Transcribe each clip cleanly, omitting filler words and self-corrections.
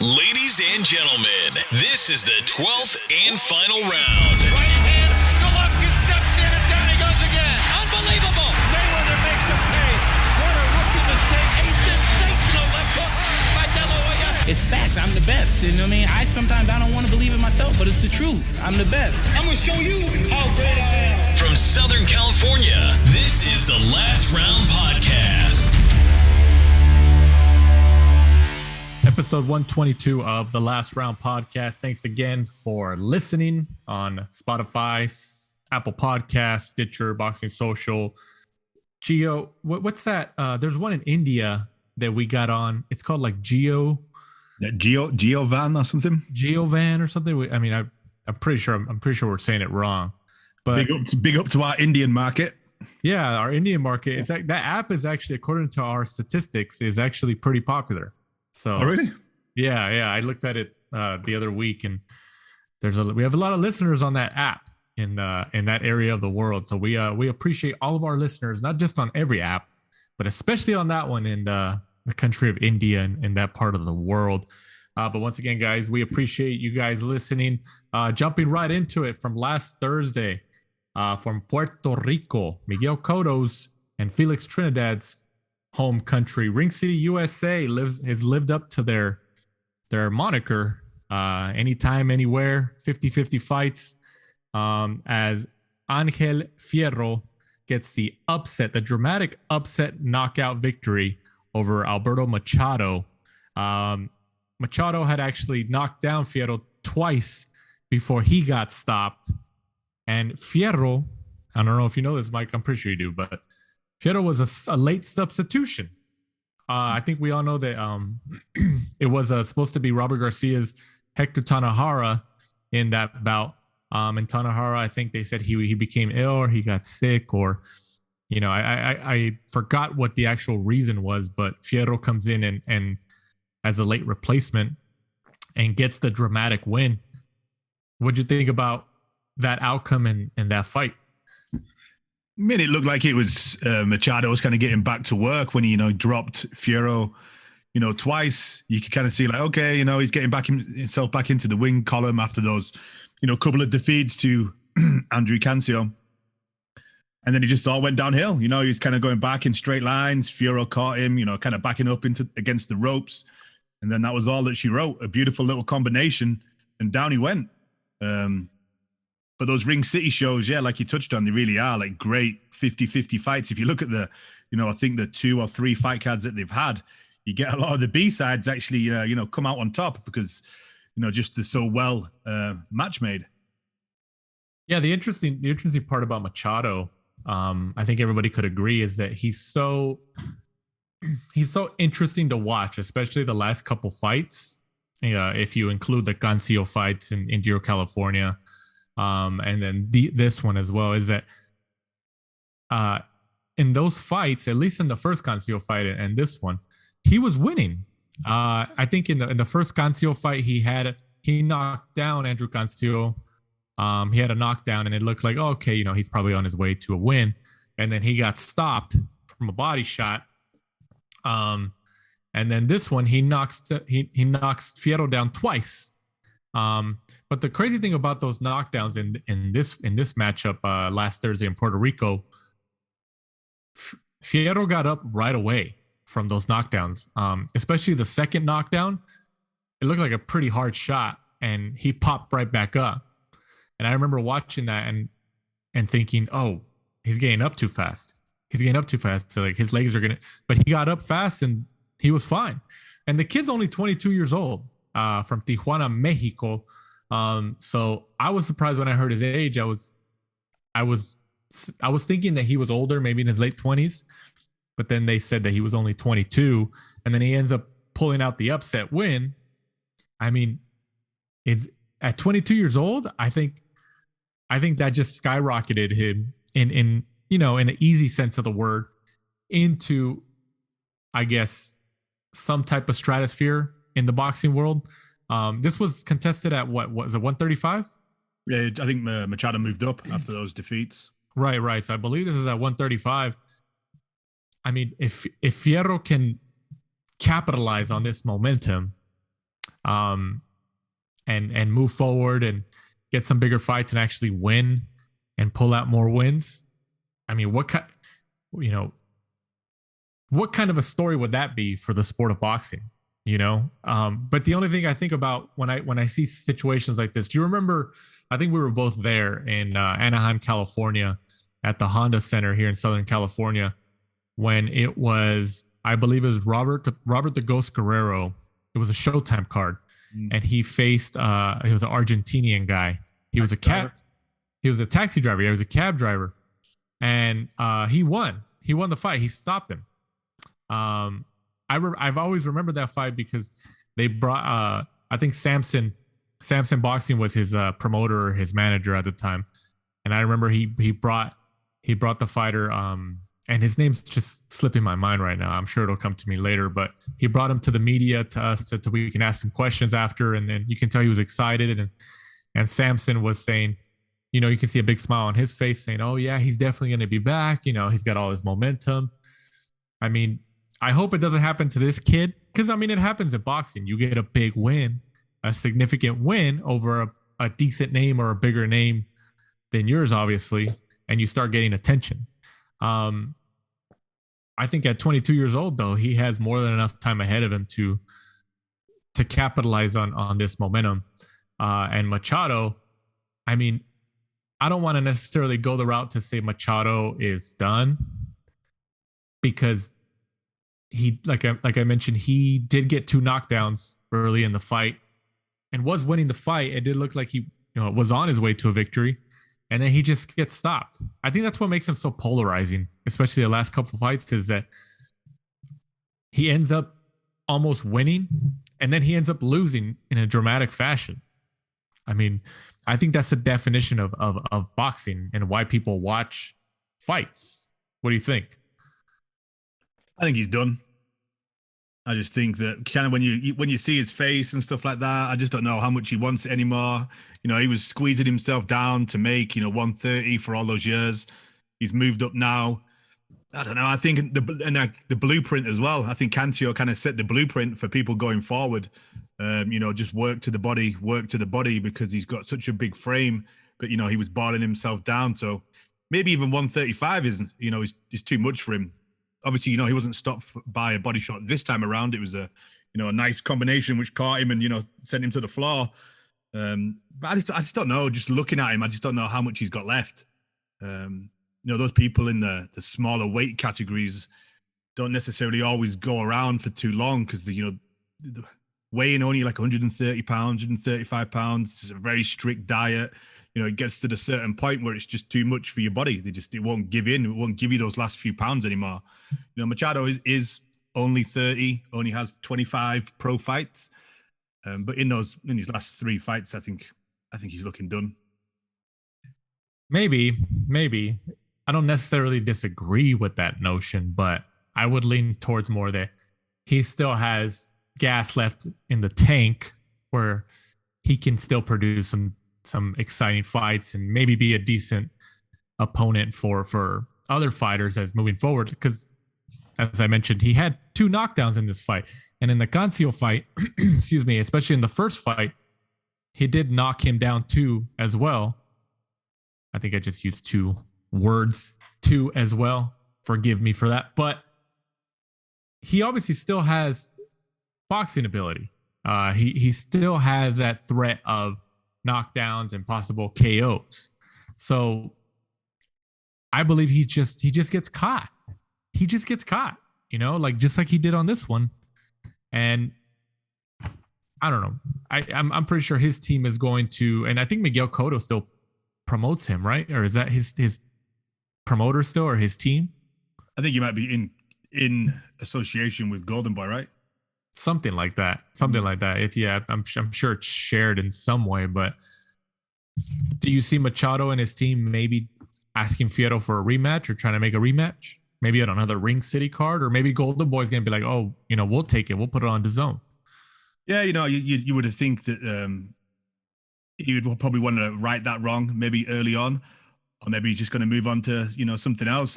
Ladies and gentlemen, this is the 12th and final round. Right hand, Golovkin steps in and down he goes again. Unbelievable. Mayweather makes him pay. What a rookie mistake. A sensational left hook by De La Hoya. It's fact. I'm the best. You know what I mean? Sometimes I don't want to believe it myself, but it's the truth. I'm the best. I'm going to show you how great I am. From Southern California, this is the Last Round Podcast. Episode 122 of the Last Round Podcast. Thanks again for listening on Spotify, Apple Podcasts, Stitcher, Boxing Social. Geo, what's that? There's one in India that we got on. It's called like Geovan or something. Geovan or something. I mean, I'm pretty sure we're saying it wrong. But big up to our Indian market. Yeah, our Indian market. It's like that app is actually, according to our statistics, is actually pretty popular. So, oh, really? Yeah. I looked at it the other week, and we have a lot of listeners on that app in that area of the world. So we appreciate all of our listeners, not just on every app, but especially on that one in the country of India and in that part of the world. But once again, guys, we appreciate you guys listening. Jumping right into it from last Thursday, from Puerto Rico, Miguel Cotto's and Felix Trinidad's home country, Ring City, USA has lived up to their moniker. Anytime, anywhere, 50-50 fights. As Angel Fiero gets the dramatic upset knockout victory over Alberto Machado. Machado had actually knocked down Fiero twice before he got stopped. And Fiero, I don't know if you know this, Mike, I'm pretty sure you do, but Fiero was a late substitution. I think we all know that it was supposed to be Robert Garcia's Hector Tanajara in that bout. And Tanajara, I think they said he became ill or he got sick, or, you know, I forgot what the actual reason was, but Fiero comes in and as a late replacement and gets the dramatic win. What'd you think about that outcome and that fight? I mean, it looked like it was Machado was kind of getting back to work when he, dropped Fiero, twice. You could kind of see like, okay, he's getting himself back into the win column after those, couple of defeats to Andrew Cancio. And then he just all went downhill. He was kind of going back in straight lines. Fiero caught him, kind of backing up against the ropes. And then that was all that she wrote. A beautiful little combination. And down he went. But those Ring City shows, yeah, like you touched on, they really are like great 50-50 fights. If you look at the, I think the 2 or 3 fight cards that they've had, you get a lot of the B-sides actually, come out on top because, just they're so well match made. Yeah, the interesting part about Machado, I think everybody could agree, is that he's so interesting to watch, especially the last couple fights. If you include the Cancio fights in Indio, California. And then this one as well, is that in those fights, at least in the first Cancio fight and this one, he was winning. I think in the first Cancio fight, he knocked down Andrew Cancio. He had a knockdown, and it looked like, okay, he's probably on his way to a win. And then he got stopped from a body shot. And then this one, he knocks Fiero down twice. But the crazy thing about those knockdowns in this matchup last Thursday in Puerto Rico, Fiero got up right away from those knockdowns. Especially the second knockdown, it looked like a pretty hard shot, and he popped right back up. And I remember watching that and thinking, oh, he's getting up too fast. So like his legs are gonna. But he got up fast and he was fine. And the kid's only 22 years old, from Tijuana, Mexico. So I was surprised when I heard his age. I was thinking that he was older, maybe in his late 20s, but then they said that he was only 22, and then he ends up pulling out the upset win. I mean, it's at 22 years old. I think that just skyrocketed him in an easy sense of the word into, I guess, some type of stratosphere in the boxing world. This was contested at what was it, 135? Yeah, I think Machado moved up after those defeats. Right. So I believe this is at 135. I mean, if Fiero can capitalize on this momentum, and move forward and get some bigger fights and actually win and pull out more wins. I mean, what kind of a story would that be for the sport of boxing? But the only thing I think about when I see situations like this, do you remember? I think we were both there in Anaheim, California, at the Honda Center here in Southern California, when it was, I believe it was Robert the Ghost Guerrero. It was a Showtime card, and he faced he was an Argentinian guy. He was a taxi driver. He was a cab driver, and he won. He won the fight. He stopped him. I've always remembered that fight because they brought I think Samson Boxing was his promoter or his manager at the time, and I remember he brought the fighter and his name's just slipping my mind right now. I'm sure it'll come to me later, but he brought him to the media, to us, to we can ask some questions after, and then you can tell he was excited, and Samson was saying, you can see a big smile on his face saying, oh yeah, he's definitely going to be back. He's got all his momentum. I mean, I hope it doesn't happen to this kid, because I mean, it happens in boxing. You get a big win, a significant win over a decent name or a bigger name than yours, obviously, and you start getting attention. I think at 22 years old, though, he has more than enough time ahead of him to capitalize on this momentum. And Machado, I mean, I don't want to necessarily go the route to say Machado is done, because he, like I mentioned, he did get 2 knockdowns early in the fight and was winning the fight. It did look like he was on his way to a victory, and then he just gets stopped. I think that's what makes him so polarizing, especially the last couple of fights, is that he ends up almost winning and then he ends up losing in a dramatic fashion. I mean, I think that's the definition of boxing and why people watch fights. What do you think? I think he's done. I just think that kind of when you see his face and stuff like that, I just don't know how much he wants it anymore. He was squeezing himself down to make 130 for all those years. He's moved up now. I don't know. I think the blueprint as well. I think Cantio kind of set the blueprint for people going forward. Just work to the body, because he's got such a big frame. But he was boiling himself down. So maybe even 135 is too much for him. Obviously, he wasn't stopped by a body shot this time around. It was a nice combination which caught him and sent him to the floor. But I just don't know. Just looking at him, I just don't know how much he's got left. Those people in the smaller weight categories don't necessarily always go around for too long, because the weighing only like 130 pounds, 135 pounds. It's a very strict diet. It gets to the certain point where it's just too much for your body. It won't give in. It won't give you those last few pounds anymore. Machado is only 30, only has 25 pro fights. But in his last 3 fights, I think he's looking done. Maybe. I don't necessarily disagree with that notion, but I would lean towards more that he still has gas left in the tank where he can still produce some exciting fights and maybe be a decent opponent for other fighters as moving forward. Because as I mentioned, he had 2 knockdowns in this fight. And in the Cancio fight, excuse me, especially in the first fight, he did knock him down 2 as well. I think I just used 2 words, 2 as well. Forgive me for that. But he obviously still has boxing ability. He still has that threat of knockdowns and possible KOs. So I believe he just gets caught. He just gets caught, just like he did on this one. And I don't know. I'm pretty sure his team is going to, and I think Miguel Cotto still promotes him, right? Or is that his promoter still, or his team? I think he might be in association with Golden Boy, right? Something like that. I'm sure it's shared in some way, but do you see Machado and his team maybe asking Fiero for a rematch or trying to make a rematch? Maybe on another Ring City card, or maybe Golden Boy's going to be like, oh, we'll take it. We'll put it on DAZN. Yeah, you would think that you would probably want to right that wrong maybe early on, or maybe he's just going to move on to, something else.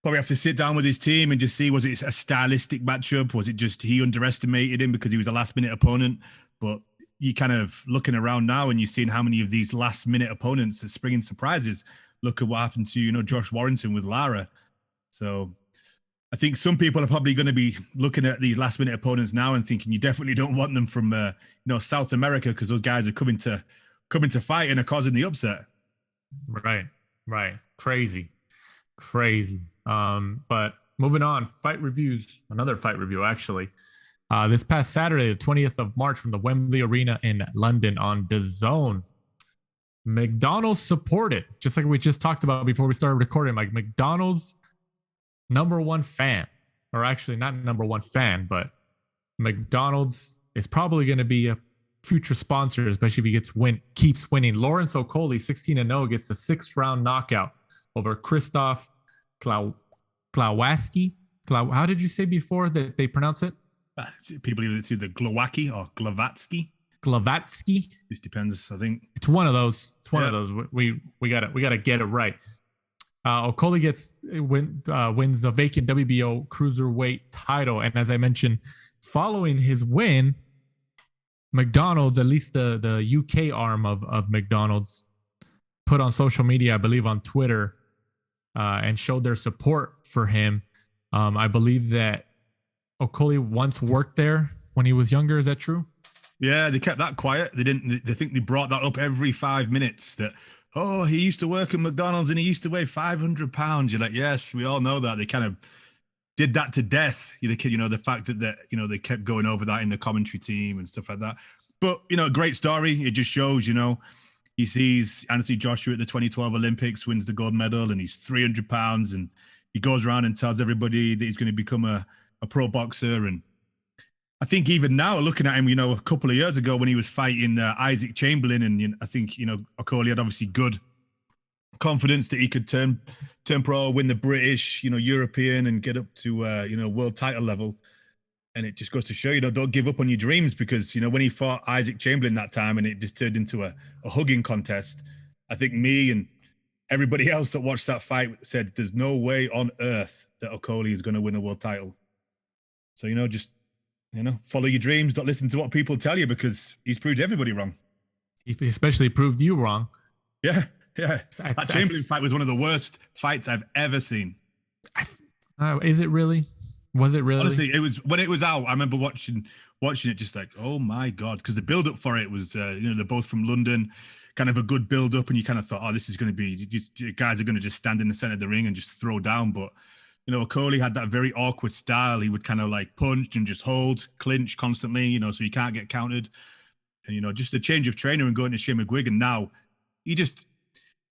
probably have to sit down with his team and just see, was it a stylistic matchup? Was it just he underestimated him because he was a last-minute opponent? But you kind of looking around now and you're seeing how many of these last-minute opponents are springing surprises. Look at what happened to, Josh Warrington with Lara. So I think some people are probably going to be looking at these last-minute opponents now and thinking you definitely don't want them from, South America because those guys are coming to fight and are causing the upset. Right. Crazy. But moving on, fight reviews. Another fight review, actually. This past Saturday, the 20th of March, from the Wembley Arena in London on DAZN. McDonald's supported, just like we just talked about before we started recording, like McDonald's number one fan, or actually not number one fan, but McDonald's is probably going to be a future sponsor, especially if he keeps winning. Lawrence Okolie, 16-0, gets the 6th round knockout over Krzysztof Glowacki. How did you say before that they pronounce it? People it's either Glowacki or Glavatsky. Glavatsky. Just depends, I think. It's one of those. Of those. We gotta get it right. Okolie wins the vacant WBO cruiserweight title, and as I mentioned, following his win, McDonald's, at least the UK arm of McDonald's, put on social media, I believe on Twitter, and showed their support for him. I believe that Okolie once worked there when he was younger. Is that true? Yeah, they kept that quiet. They think they brought that up every 5 minutes that, he used to work at McDonald's and he used to weigh 500 pounds. You're like, yes, we all know that. They kind of did that to death. The fact that they kept going over that in the commentary team and stuff like that. But, great story. It just shows, he sees Anthony Joshua at the 2012 Olympics, wins the gold medal, and he's 300 pounds. And he goes around and tells everybody that he's going to become a pro boxer. And I think even now, looking at him, a couple of years ago when he was fighting Isaac Chamberlain, and I think, Okolie had obviously good confidence that he could turn pro, win the British, European, and get up to, world title level. And it just goes to show, don't give up on your dreams, because, when he fought Isaac Chamberlain that time and it just turned into a hugging contest, I think me and everybody else that watched that fight said there's no way on earth that Okolie is going to win a world title. So, just, follow your dreams. Don't listen to what people tell you, because he's proved everybody wrong. He especially proved you wrong. Yeah. That Chamberlain fight was one of the worst fights I've ever seen. Is it really? Was it really? Honestly, it was, when it was out, I remember watching it just like, oh my God. Because the build-up for it was, they're both from London, kind of a good build-up, and you kind of thought, this is going to be, guys are going to just stand in the center of the ring and just throw down. But, Okolie had that very awkward style. He would kind of like punch and just hold, clinch constantly, so you can't get countered. And, just a change of trainer and going to Shane McGuigan now, he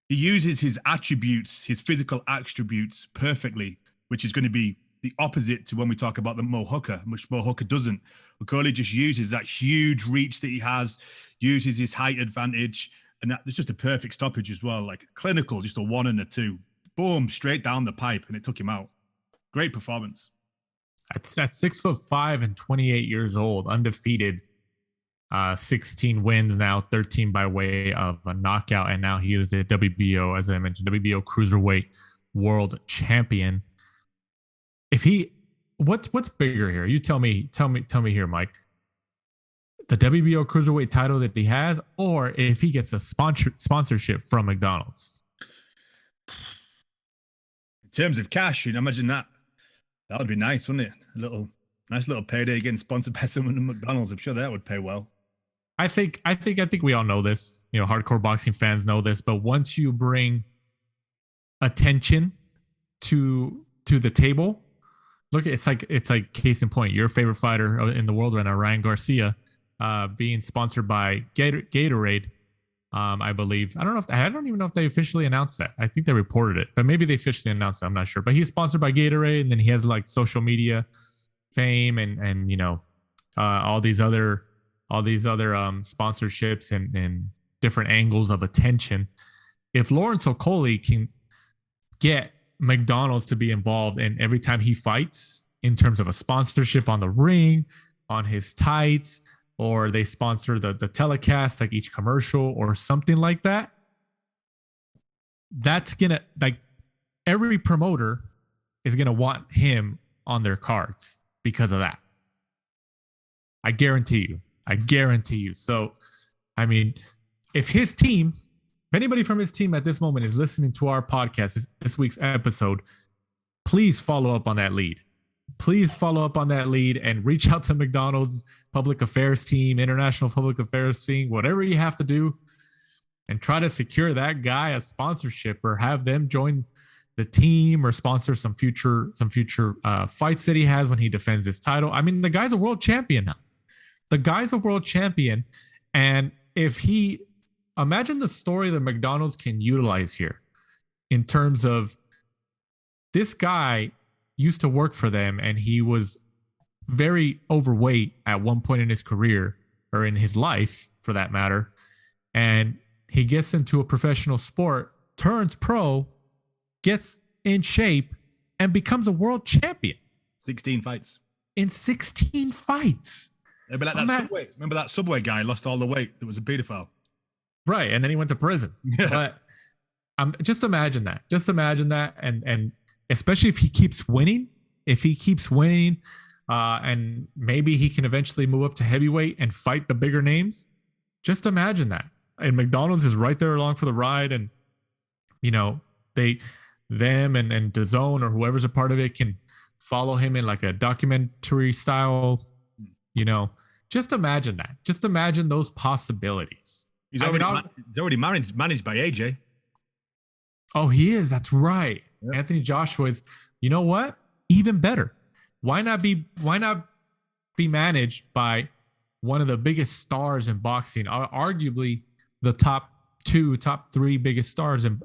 uses his attributes, his physical attributes perfectly, which is going to be the opposite to when we talk about the Mo Hooker, which Mo Hooker doesn't. Okolie just uses that huge reach that he has, uses his height advantage, and that's just a perfect stoppage as well, like clinical, just a 1 and a 2. Boom, straight down the pipe, and it took him out. Great performance. At 6'5" and 28 years old, undefeated, 16 wins now, 13 by way of a knockout, and now he is a WBO, as I mentioned, WBO cruiserweight world champion. What's bigger here? You tell me here, Mike. The WBO cruiserweight title that he has, or if he gets a sponsorship from McDonald's. In terms of cash, imagine that. That would be nice, wouldn't it? Nice little payday getting sponsored by someone at McDonald's. I'm sure that would pay well. I think we all know this. Hardcore boxing fans know this. But once you bring attention to the table, look, it's like case in point. Your favorite fighter in the world right now, Ryan Garcia, being sponsored by Gatorade. I believe. I don't even know if they officially announced that. I think they reported it, but maybe they officially announced it. I'm not sure. But he's sponsored by Gatorade, and then he has like social media fame and all these other sponsorships and different angles of attention. If Lawrence Okolie can get McDonald's to be involved in every time he fights in terms of a sponsorship on the ring, on his tights, or they sponsor the telecast, like each commercial or something like that, that's gonna, like, every promoter is going to want him on their cards because of that. I guarantee you. So, I mean, if anybody from his team at this moment is listening to our podcast, this week's episode, please follow up on that lead. Please follow up on that lead and reach out to McDonald's public affairs team, international public affairs team, whatever you have to do, and try to secure that guy a sponsorship or have them join the team or sponsor some future fights that he has when he defends his title. I mean, the guy's a world champion now. And imagine the story that McDonald's can utilize here in terms of this guy used to work for them and he was very overweight at one point in his career or in his life for that matter. And he gets into a professional sport, turns pro, gets in shape, and becomes a world champion. 16 fights. In 16 fights. Remember that Subway guy lost all the weight that was a pedophile? Right. And then he went to prison. Yeah. But just imagine that. And especially if he keeps winning, and maybe he can eventually move up to heavyweight and fight the bigger names. Just imagine that. And McDonald's is right there along for the ride. And, them and DAZN or whoever's a part of it can follow him in like a documentary style, just imagine that. Just imagine those possibilities. He's already managed by AJ. Oh, he is. That's right. Yep. Anthony Joshua is, you know what? Even better. Why not be managed by one of the biggest stars in boxing, arguably the top 3 biggest stars in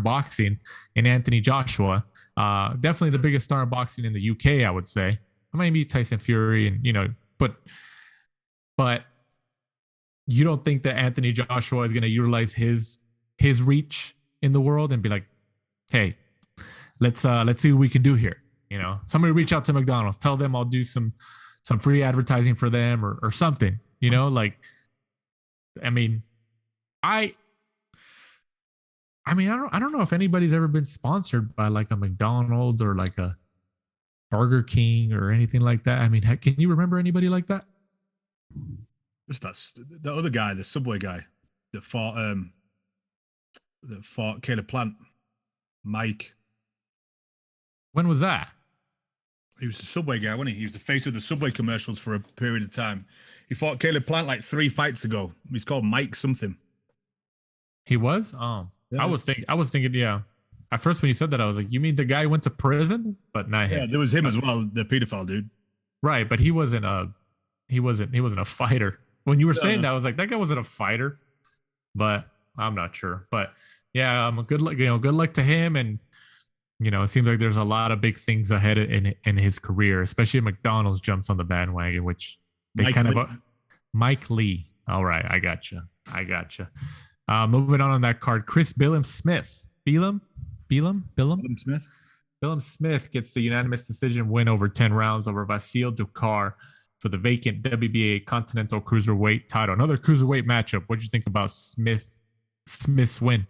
boxing in Anthony Joshua. Definitely the biggest star in boxing in the UK, I would say. Maybe Tyson Fury and, but you don't think that Anthony Joshua is going to utilize his reach in the world and be like, hey, let's see what we can do here. Somebody reach out to McDonald's, tell them I'll do some free advertising for them or something, I don't know if anybody's ever been sponsored by like a McDonald's or like a Burger King or anything like that. I mean, can you remember anybody like that? Just the other guy, the Subway guy that fought Caleb Plant, Mike. When was that? He was the Subway guy, wasn't he? He was the face of the Subway commercials for a period of time. He fought Caleb Plant like 3 fights ago. He's called Mike something. He was? Oh, yeah. I was thinking, yeah. At first when you said that, I was like, you mean the guy who went to prison? But not him. Yeah, there was him as well, the pedophile dude. Right, but he wasn't a fighter. When you were saying that, I was like, that guy wasn't a fighter. But I'm not sure. But yeah, good luck to him. And it seems like there's a lot of big things ahead in his career, especially if McDonald's jumps on the bandwagon, which they Mike Lee. All right, I gotcha. Moving on that card, Chris Billum Smith. Billum Smith gets the unanimous decision win over 10 rounds over Vasil Ducar for the vacant WBA Continental Cruiserweight title. Another cruiserweight matchup. What did you think about Smith's win?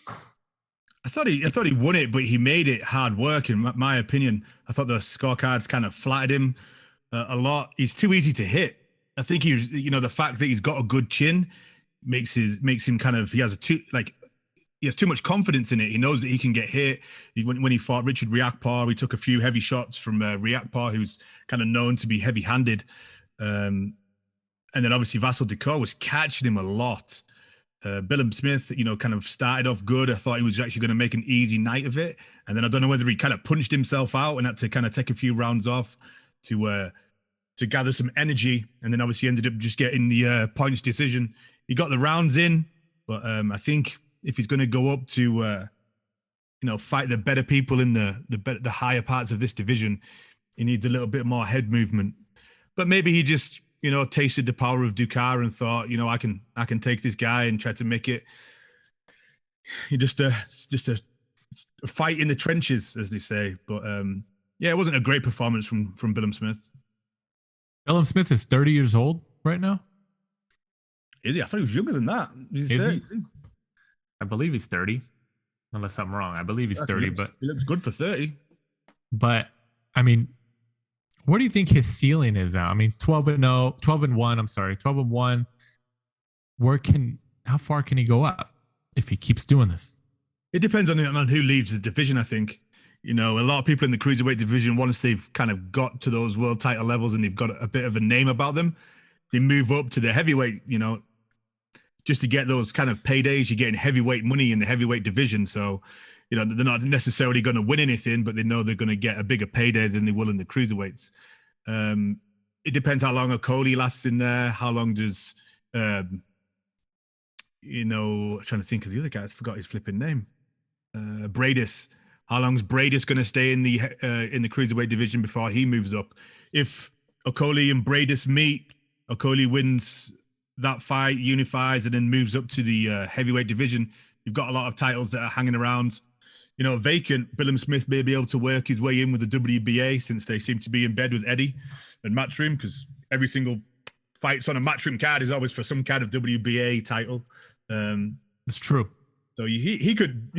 I thought he won it, but he made it hard work. In my opinion, I thought the scorecards kind of flattered him a lot. He's too easy to hit. I think the fact that he's got a good chin makes him kind of, he has too much confidence in it. He knows that he can get hit. When he fought Richard Riakpar, he took a few heavy shots from Riakpar, who's kind of known to be heavy-handed. And then obviously Vasil Ducar was catching him a lot. Billum Smith, kind of started off good. I thought he was actually going to make an easy night of it. And then I don't know whether he kind of punched himself out and had to kind of take a few rounds off to gather some energy. And then obviously ended up just getting the points decision. He got the rounds in, but I think if he's going to go up to, fight the better people in the higher parts of this division, he needs a little bit more head movement. But maybe he just, tasted the power of Ducar and thought, I can take this guy and try to make it just a fight in the trenches, as they say. But it wasn't a great performance from Billum Smith. Billum Smith is 30 years old right now. Is he? I thought he was younger than that. Is he? I believe he's 30, unless I'm wrong. I believe he's 30, but he looks good for 30. But I mean, where do you think his ceiling is now? I mean, it's 12-0, 12-1. I'm sorry, 12-1. How far can he go up if he keeps doing this? It depends on who leaves the division, I think. A lot of people in the cruiserweight division, once they've kind of got to those world title levels and they've got a bit of a name about them, they move up to the heavyweight, just to get those kind of paydays. You're getting heavyweight money in the heavyweight division. So, they're not necessarily going to win anything, but they know they're going to get a bigger payday than they will in the cruiserweights. It depends how long a Coley lasts in there. How long does, trying to think of the other guy. I forgot his flipping name. Bradis. How long is Bradis going to stay in the cruiserweight division before he moves up? If Okolie and Bradis meet, Okolie wins that fight, unifies, and then moves up to the heavyweight division. You've got a lot of titles that are hanging around, vacant. Billum Smith may be able to work his way in with the WBA since they seem to be in bed with Eddie and Matchroom, because every single fight's on a Matchroom card is always for some kind of WBA title. It's true. So he could,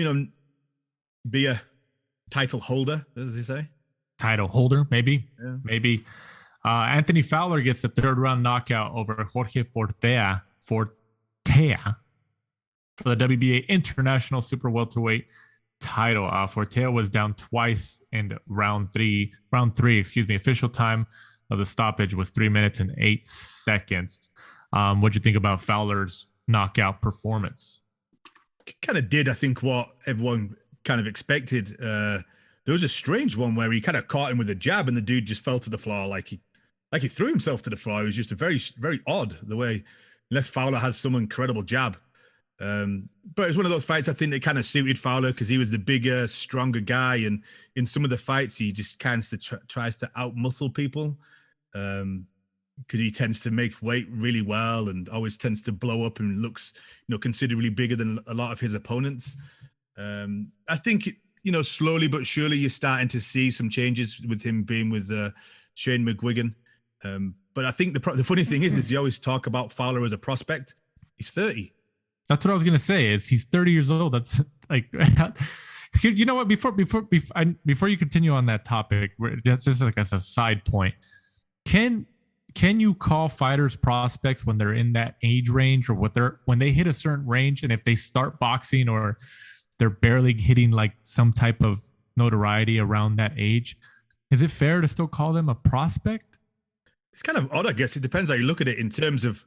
be a title holder, as they say. Title holder, maybe. Yeah. Maybe. Anthony Fowler gets the third round knockout over Jorge Fortea for the WBA International Super Welterweight title. Fortea was down twice in round three. Official time of the stoppage was 3 minutes and 8 seconds. What'd you think about Fowler's knockout performance? Kind of did, I think, what everyone kind of expected. There was a strange one where he kind of caught him with a jab and the dude just fell to the floor like he threw himself to the floor. It was just a very, very odd the way, unless Fowler has some incredible jab. But it was one of those fights I think that kind of suited Fowler because he was the bigger, stronger guy. And in some of the fights, he just kind of tries to out-muscle people because he tends to make weight really well and always tends to blow up and looks, considerably bigger than a lot of his opponents. I think, slowly but surely you're starting to see some changes with him being with Shane McGuigan. But I think the funny thing is you always talk about Fowler as a prospect. He's 30. That's what I was going to say is he's 30 years old. That's like, you know what, before you continue on that topic, just like as a side point, can you call fighters prospects when they're in that age range or when they hit a certain range? And if they start boxing or they're barely hitting like some type of notoriety around that age, is it fair to still call them a prospect? It's kind of odd, I guess. It depends how you look at it in terms of,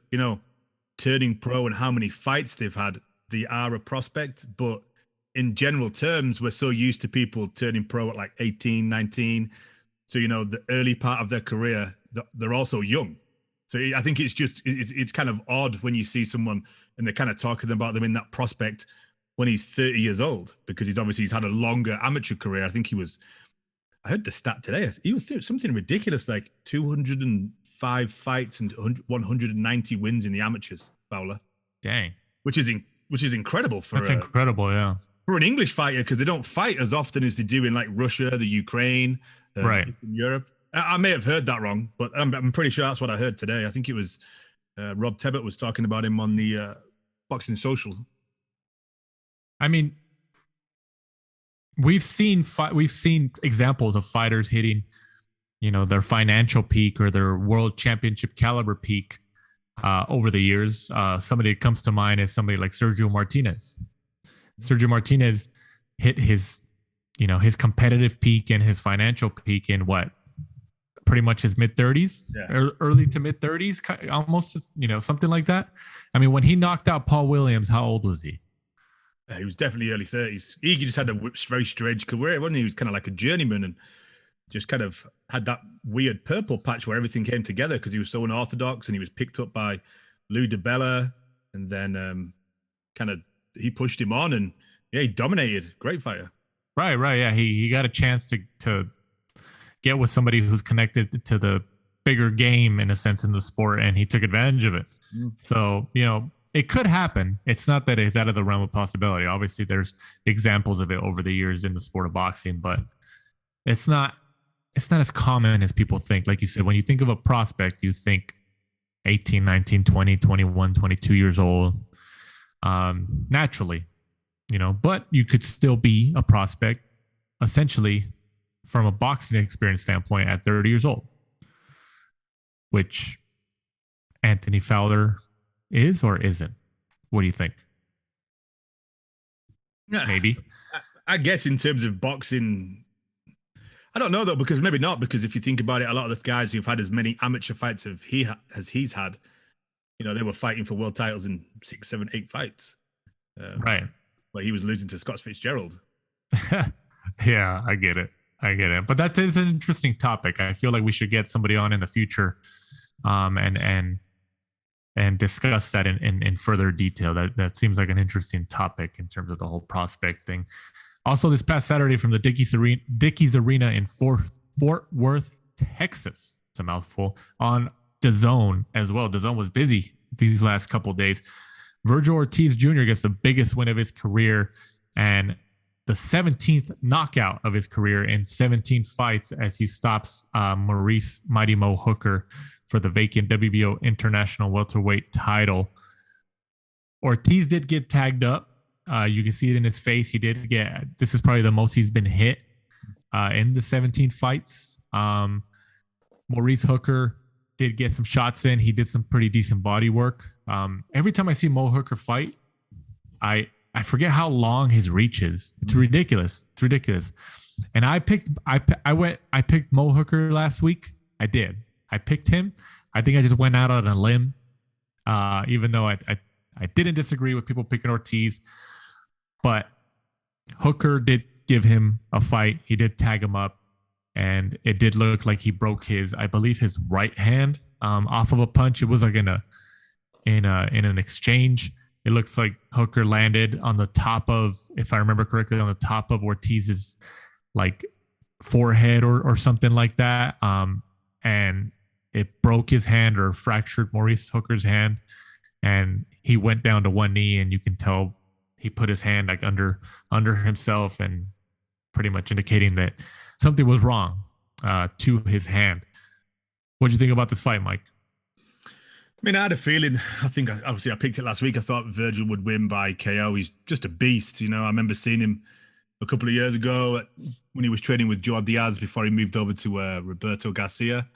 turning pro and how many fights they've had. They are a prospect, but in general terms, we're so used to people turning pro at like 18, 19. So, the early part of their career, they're also young. So I think it's kind of odd when you see someone and they're kind of talking about them in that prospect when he's 30 years old, because he's had a longer amateur career. I think I heard the stat today. He was something ridiculous, like 205 fights and 190 wins in the amateurs, Fowler. Dang. Which is incredible for That's incredible, yeah. For an English fighter, because they don't fight as often as they do in like Russia, the Ukraine, right. In Europe. I may have heard that wrong, but I'm pretty sure that's what I heard today. I think it was Rob Tebbett was talking about him on the Boxing Social. I mean, we've seen examples of fighters hitting, their financial peak or their world championship caliber peak over the years. Somebody that comes to mind is somebody like Sergio Martinez. Sergio Martinez hit his competitive peak and his financial peak in pretty much his mid-30s, early to mid-30s, almost, something like that. I mean, when he knocked out Paul Williams, how old was he? He was definitely early 30s. He just had a very strange career, wasn't he? He was kind of like a journeyman and just kind of had that weird purple patch where everything came together because he was so unorthodox, and he was picked up by Lou DiBella, and then he pushed him on, and he dominated. Great fighter. Right. Yeah, he got a chance to get with somebody who's connected to the bigger game in a sense in the sport, and he took advantage of it. So, it could happen. It's not that it's out of the realm of possibility. Obviously, there's examples of it over the years in the sport of boxing, but it's not as common as people think. Like you said, when you think of a prospect, you think 18, 19, 20, 21, 22 years old, naturally, but you could still be a prospect essentially from a boxing experience standpoint at 30 years old, which Anthony Fowler is or isn't. What do you think? Maybe. I guess in terms of boxing, I don't know though, because maybe not, because if you think about it, a lot of the guys who've had as many amateur fights as he's had, they were fighting for world titles in 6, 7, 8 fights. Right. But he was losing to Scott Fitzgerald. Yeah, I get it. But that is an interesting topic. I feel like we should get somebody on in the future and discuss that in further detail. That seems like an interesting topic in terms of the whole prospect thing. Also, this past Saturday from the Dickies Arena in Fort Worth, Texas, it's a mouthful, on DAZN as well. DAZN was busy these last couple of days. Virgil Ortiz Jr. gets the biggest win of his career and the 17th knockout of his career in 17 fights as he stops Maurice Mighty Mo Hooker for the vacant WBO International Welterweight title. Ortiz did get tagged up. You can see it in his face. This is probably the most he's been hit in the 17 fights. Maurice Hooker did get some shots in. He did some pretty decent body work. Every time I see Mo Hooker fight, I forget how long his reach is. It's ridiculous. And I picked Mo Hooker last week. I did. I picked him. I think I just went out on a limb, even though I didn't disagree with people picking Ortiz. But Hooker did give him a fight. He did tag him up, and it did look like he broke his right hand off of a punch. It was like in an exchange. It looks like Hooker landed on the top of, if I remember correctly, on the top of Ortiz's like forehead or something like that. And it broke his hand or fractured Maurice Hooker's hand, and he went down to one knee, and you can tell he put his hand like under himself and pretty much indicating that something was wrong to his hand. What do you think about this fight, Mike? I mean, I had a feeling, I picked it last week. I thought Virgil would win by KO. He's just a beast. I remember seeing him a couple of years ago when he was training with Joe Diaz before he moved over to Robert Garcia.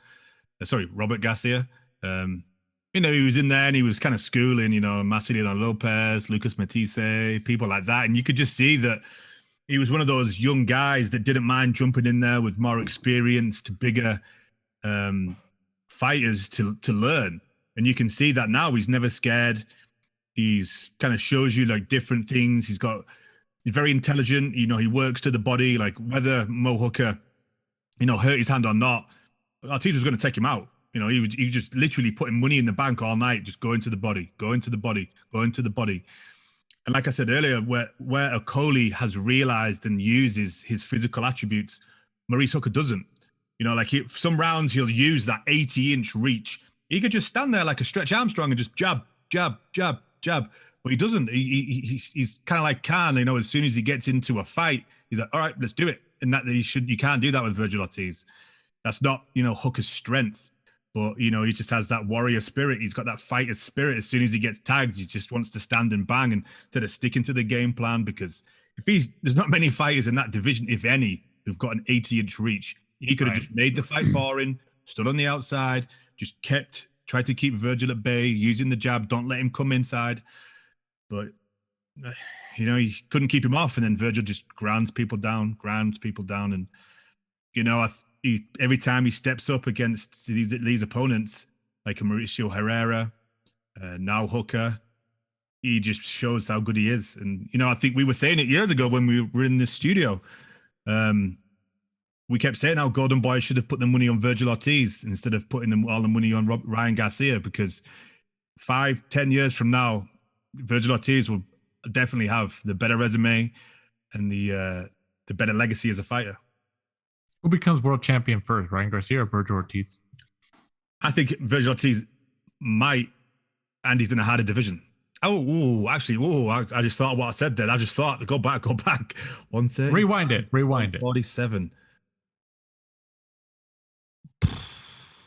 He was in there and he was kind of schooling, Marcelino Lopez, Lucas Matisse, people like that. And you could just see that he was one of those young guys that didn't mind jumping in there with more experienced, bigger fighters to learn. And you can see that now. He's never scared. He's kind of shows you like different things. He's very intelligent. He works to the body, like whether Mo Hooker, hurt his hand or not, Ortiz was going to take him out. He was just literally putting money in the bank all night, just going to the body. And like I said earlier, where a Coley has realized and uses his physical attributes, Maurice Hooker doesn't. Some rounds he'll use that 80-inch reach. He could just stand there like a Stretch Armstrong and just jab, jab, jab, jab. But he doesn't. He's kind of like Khan. As soon as he gets into a fight, he's like, all right, let's do it. And you can't do that with Virgil Ortiz. That's not, Hooker's strength. But, he just has that warrior spirit. He's got that fighter spirit. As soon as he gets tagged, he just wants to stand and bang and instead of sticking to the game plan, because there's not many fighters in that division, if any, who've got an 80-inch reach. He could have just made the fight boring, stood on the outside, just tried to keep Virgil at bay, using the jab, don't let him come inside. But, he couldn't keep him off. And then Virgil just grounds people down. And, every time he steps up against these opponents, like Mauricio Herrera, now Hooker, he just shows how good he is. And, I think we were saying it years ago when we were in the studio. We kept saying how Golden Boy should have put the money on Virgil Ortiz instead of putting all the money on Ryan Garcia, because 5-10 years from now, Virgil Ortiz will definitely have the better resume and the better legacy as a fighter. Who becomes world champion first, Ryan Garcia or Virgil Ortiz? I think Virgil Ortiz might, and he's in a harder division. I just thought what I said then. I just thought, go back. 130. Rewind it. 47.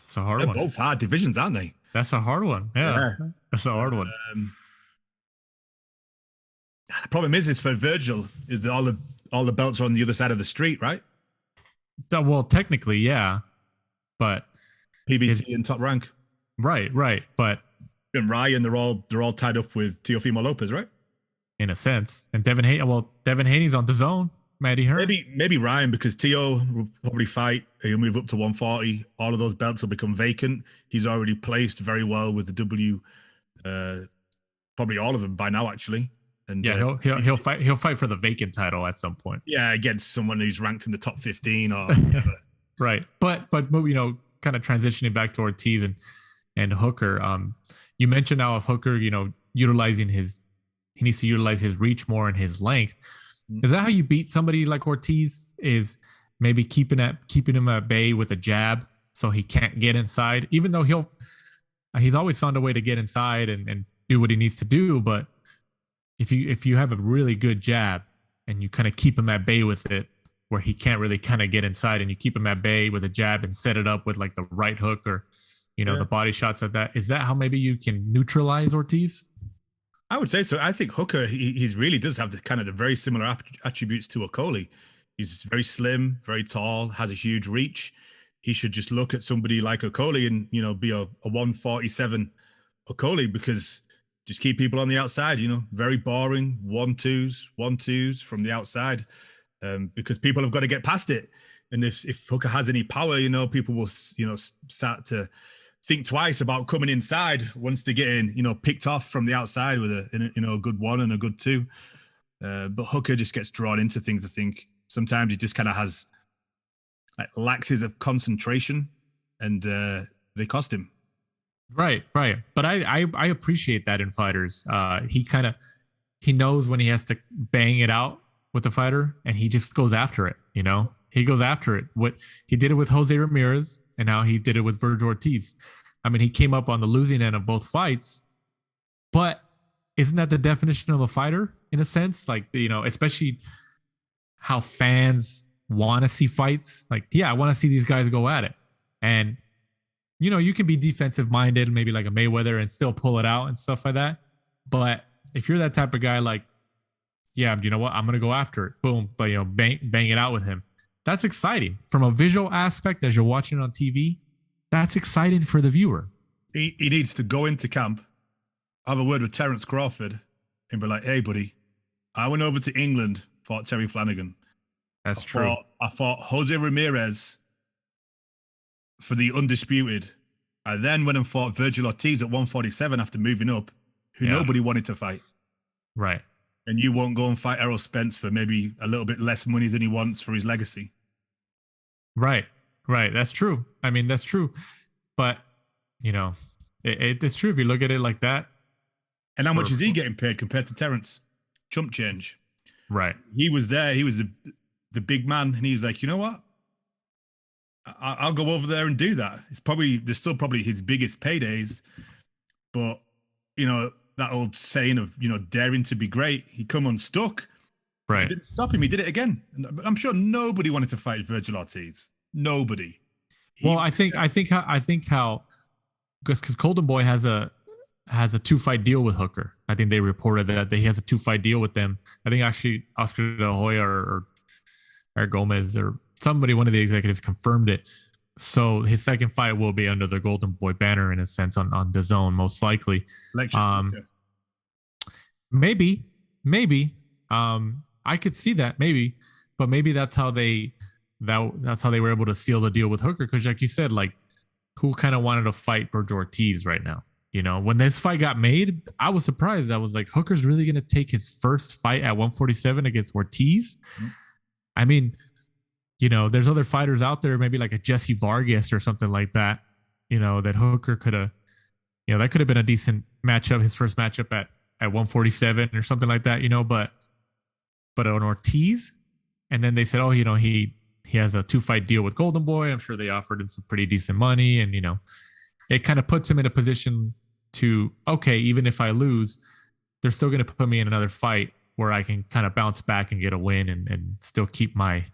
It's a hard one. They're both hard divisions, aren't they? That's a hard one. Yeah. That's a hard one. The problem is for Virgil is that all the belts are on the other side of the street, right? Well, technically, yeah, but PBC in Top Rank. Right. But And Ryan, they're all tied up with Teofimo Lopez, right? in a sense, and Devin Haney's on the zone. Maddie Hearn. Maybe Ryan, because Teo will probably fight. He'll move up to 140. All of those belts will become vacant. He's already placed very well with the W, probably all of them by now, actually. And yeah, he'll fight for the vacant title at some point. Yeah, against someone who's ranked in the top 15 or right. But kind of transitioning back to Ortiz and Hooker. You mentioned now of Hooker, utilizing he needs to utilize his reach more and his length. Is that how you beat somebody like Ortiz? Is maybe keeping him at bay with a jab so he can't get inside, even though he's always found a way to get inside and do what he needs to do. But if you have a really good jab and you kind of keep him at bay with it, where he can't really kind of get inside, and you keep him at bay with a jab and set it up with like the right hook or, the body shots like that. Is that how maybe you can neutralize Ortiz? I would say so. I think Hooker, he really does have the very similar attributes to a Coley. He's very slim, very tall, has a huge reach. He should just look at somebody like a Coley and, be a 147 Coley, because just keep people on the outside, very boring, 1-2s from the outside, because people have got to get past it. And if Hooker has any power, people will, start to think twice about coming inside once they get in, picked off from the outside with a good 1 and a good 2. But Hooker just gets drawn into things. I think sometimes he just kind of has laxes of concentration, and they cost him. Right. But I appreciate that in fighters. He knows when he has to bang it out with the fighter, and he just goes after it. He goes after it. What he did it with Jose Ramirez, and now he did it with Virgil Ortiz. I mean, he came up on the losing end of both fights, but isn't that the definition of a fighter in a sense? Like, especially how fans want to see fights. Like, yeah, I want to see these guys go at it. And, you can be defensive minded, maybe like a Mayweather, and still pull it out and stuff like that. But if you're that type of guy, like, yeah, you know what? I'm going to go after it. Boom. But, bang it out with him. That's exciting from a visual aspect as you're watching it on TV. That's exciting for the viewer. He needs to go into camp, have a word with Terence Crawford, and be like, "Hey, buddy, I went over to England, fought Terry Flanagan. That's true. I fought Jose Ramirez for the undisputed. I then went and fought Virgil Ortiz at 147 after moving up, who nobody wanted to fight. Right. And you won't go and fight Errol Spence for maybe a little bit less money than he wants for his legacy." Right. That's true. I mean, that's true. But, it's true if you look at it like that. And how much is he getting paid compared to Terence? Chump change. Right. He was there. He was the big man. And he was like, you know what? I'll go over there and do that. There's still probably his biggest paydays. But, that old saying of, daring to be great, he come unstuck. Right. It didn't stop him. He did it again. And I'm sure nobody wanted to fight Virgil Ortiz. Nobody. I think how because Golden Boy has a 2-fight deal with Hooker. I think they reported that he has a 2-fight deal with them. I think actually Oscar De La Hoya or Gomez or somebody, one of the executives, confirmed it. So his second fight will be under the Golden Boy banner in a sense on DAZN, most likely. Maybe. I could see that maybe, but maybe that's how they were able to seal the deal with Hooker. Because like you said, like, who kind of wanted to fight Virgil Ortiz right now? When this fight got made, I was surprised. I was like, Hooker's really going to take his first fight at 147 against Ortiz. Mm-hmm. I mean, there's other fighters out there, maybe like a Jesse Vargas or something like that, that Hooker could have, that could have been a decent matchup, his first matchup at 147 or something like that, but on Ortiz. And then they said, oh, he has a 2-fight deal with Golden Boy. I'm sure they offered him some pretty decent money. And, it kind of puts him in a position to, okay, even if I lose, they're still going to put me in another fight where I can kind of bounce back and get a win and still keep my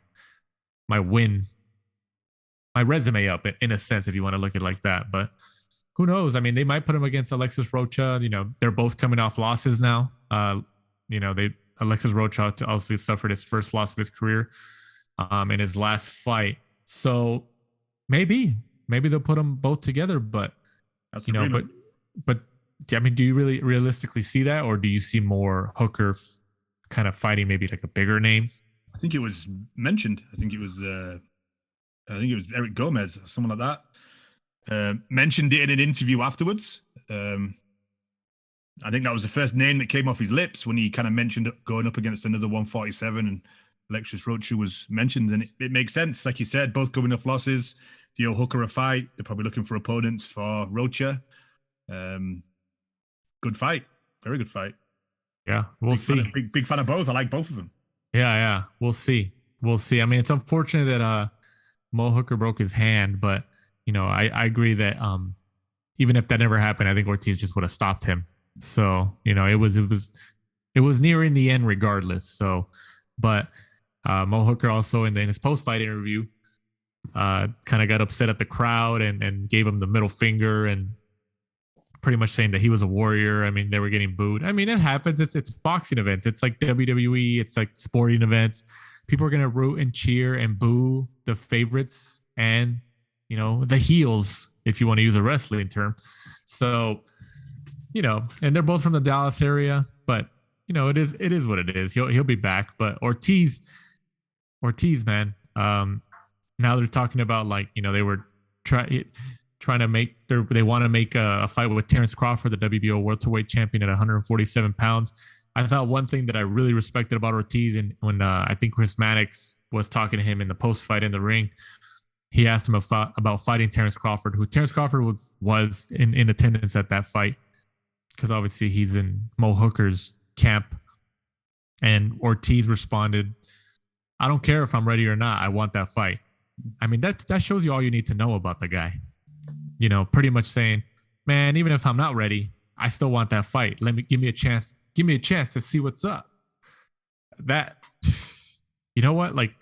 resume up in a sense, if you want to look at it like that. But who knows? I mean, they might put him against Alexis Rocha. They're both coming off losses now. Alexis Rocha also suffered his first loss of his career. In his last fight, So maybe they'll put them both together, but That's you know, but I mean, do you really realistically see that, or do you see more Hooker kind of fighting maybe like a bigger name? I think it was mentioned. I think it was Eric Gomez or someone like that. Mentioned it in an interview afterwards. I think that was the first name that came off his lips when he kind of mentioned going up against another 147, and Alexis Rocha was mentioned. And it makes sense. Like you said, both coming off losses. The Hooker a fight. They're probably looking for opponents for Rocha. Good fight. Very good fight. Yeah, we'll see. Big fan of both. I like both of them. Yeah. We'll see. I mean, it's unfortunate that Mo Hooker broke his hand, but you know, I agree that even if that never happened, I think Ortiz just would have stopped him. So, you know, it was nearing the end regardless. So, but Mo Hooker also in his post-fight interview kind of got upset at the crowd and gave him the middle finger and pretty much saying that he was a warrior. I mean, they were getting booed. I mean, it happens. It's boxing events. It's like WWE. It's like sporting events. People are going to root and cheer and boo the favorites and, you know, the heels, if you want to use a wrestling term. So, you know, and they're both from the Dallas area, but you know, it is what it is. He'll be back. But Ortiz, man, now they're talking about, like, you know, they were trying to make they want to make a fight with Terrence Crawford, the WBO welterweight champion at 147 pounds. I thought one thing that I really respected about Ortiz, and when I think Chris Mannix was talking to him in the post-fight in the ring, he asked him about fighting Terrence Crawford, who Terrence Crawford was in attendance at that fight, because obviously he's in Mo Hooker's camp. And Ortiz responded, "I don't care if I'm ready or not. I want that fight." I mean, that shows you all you need to know about the guy. You know, pretty much saying, man, even if I'm not ready, I still want that fight. Give me a chance to see what's up. That, you know what? Like,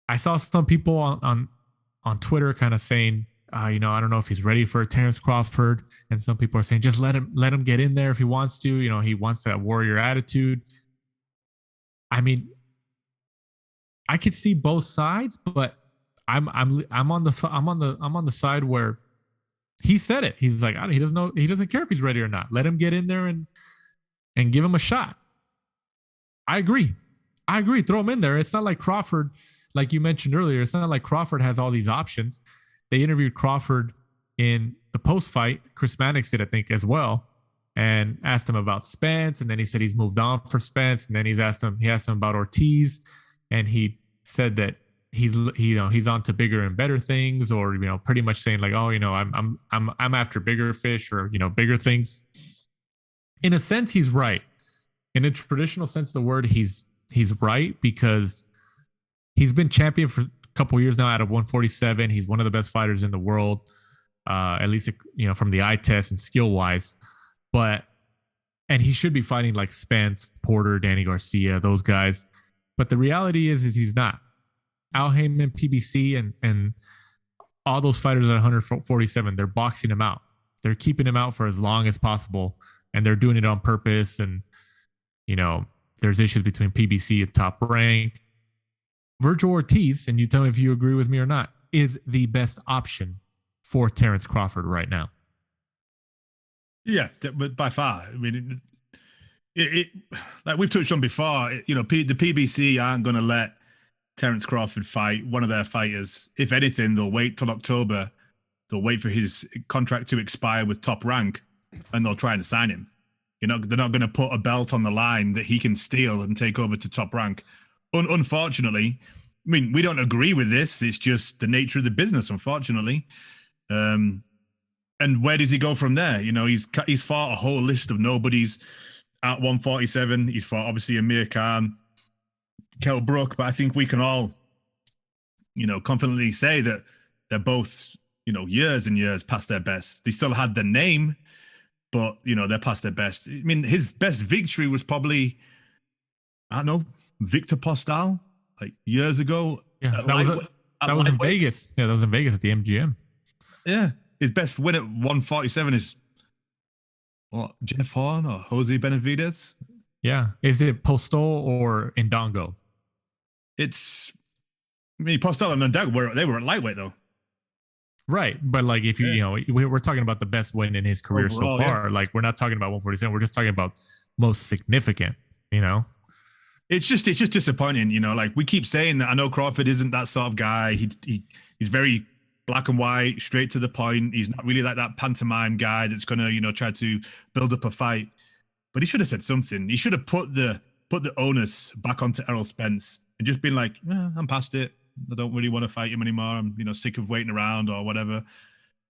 I saw some people on Twitter kind of saying, you know, I don't know if he's ready for Terrence Crawford. And some people are saying, just let him get in there if he wants to. You know, he wants that warrior attitude. I mean, I could see both sides, but I'm on the side where he said it. He's like, he doesn't care if he's ready or not. Let him get in there and give him a shot. I agree. Throw him in there. It's not like Crawford, like you mentioned earlier. It's not like Crawford has all these options. They interviewed Crawford in the post-fight. Chris Mannix did, I think, as well, and asked him about Spence. And then he said he's moved on for Spence. And then he asked him about Ortiz, and he said that he's on to bigger and better things, or, you know, pretty much saying like, oh, you know, I'm after bigger fish, or, you know, bigger things. In a sense, he's right. In a traditional sense of the word, he's right, because he's been champion for a couple years now out of 147. He's one of the best fighters in the world, at least, you know, from the eye test and skill wise. And he should be fighting like Spence, Porter, Danny Garcia, those guys. But the reality is he's not. Al Heyman, PBC, and all those fighters at 147, they're boxing him out. They're keeping him out for as long as possible, and they're doing it on purpose. And, you know, there's issues between PBC and Top Rank. Virgil Ortiz, and you tell me if you agree with me or not, is the best option for Terrence Crawford right now. Yeah, but by far. I mean, it like we've touched on before, you know, the PBC aren't going to let Terrence Crawford fight one of their fighters. If anything, they'll wait till October. They'll wait for his contract to expire with Top Rank, and they'll try and sign him. You know, they're not going to put a belt on the line that he can steal and take over to Top Rank. Unfortunately, I mean, we don't agree with this. It's just the nature of the business, unfortunately. And where does he go from there? You know, he's fought a whole list of nobodies at 147. He's fought, obviously, Amir Khan, Kell Brook, but I think we can all, you know, confidently say that they're both, you know, years and years past their best. They still had the name, but, you know, they're past their best. I mean, his best victory was probably, I don't know, Victor Postal, like years ago. Yeah, that was in Vegas. Yeah, that was in Vegas at the MGM. Yeah, his best win at 147 is what, Jeff Horn or Jose Benavidez? Yeah, is it Postol or Indongo? It's I mean, Postel and Nundag they were at lightweight though. Right. But like if we're talking about the best win in his career Overall, so far. Like we're not talking about 147. We're just talking about most significant, It's just disappointing, like we keep saying that. I know Crawford isn't that sort of guy. He's very black and white, straight to the point. He's not really like that pantomime guy that's gonna, try to build up a fight. But he should have said something. He should have put the onus back onto Errol Spence and just been like, I'm past it. I don't really want to fight him anymore. I'm, sick of waiting around or whatever.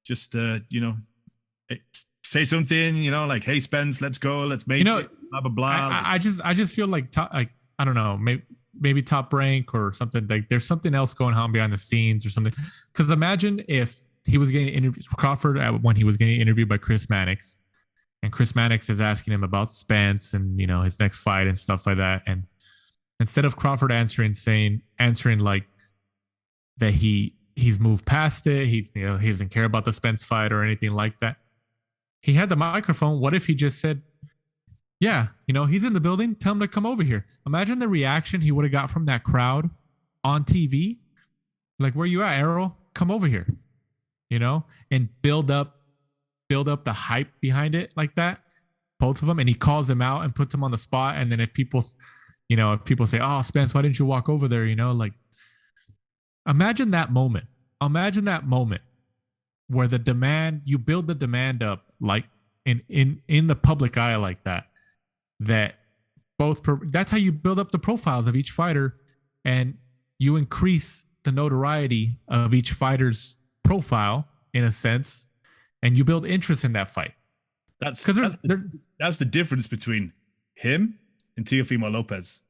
Just, say something, like, hey, Spence, let's go. Let's make it, blah, blah, blah. I just feel like, I don't know, maybe Top Rank or something. Like there's something else going on behind the scenes or something. Because imagine if he was getting interviewed, Crawford, when he was getting interviewed by Chris Mannix, and Chris Mannix is asking him about Spence and, his next fight and stuff like that. And instead of Crawford answering like, that he's moved past it. He doesn't care about the Spence fight or anything like that. He had the microphone. What if he just said, yeah, he's in the building. Tell him to come over here. Imagine the reaction he would have got from that crowd on TV. Like, where you at, Errol? Come over here, and build up the hype behind it like that. Both of them. And he calls him out and puts him on the spot. And then if people say, oh, Spence, why didn't you walk over there? Imagine that moment. Imagine that moment where you build the demand up like in the public eye like that. That's how you build up the profiles of each fighter, and you increase the notoriety of each fighter's profile in a sense, and you build interest in that fight. That's the difference between him and Teofimo Lopez.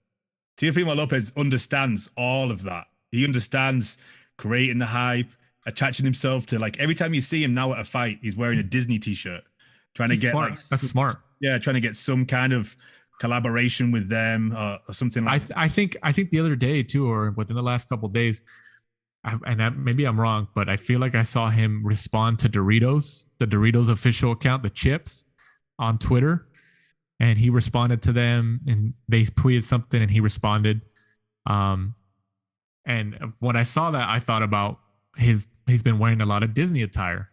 Teofimo Lopez understands all of that. He understands creating the hype, attaching himself to, like, every time you see him now at a fight, he's wearing a Disney t-shirt, trying to get smart. That's smart. Yeah, trying to get some kind of collaboration with them or something like that. I think the other day too, or within the last couple of days, maybe I'm wrong, but I feel like I saw him respond to the Doritos official account, the Chips, on Twitter, and he responded to them, and they tweeted something, and he responded. And when I saw that, I thought about he's been wearing a lot of Disney attire.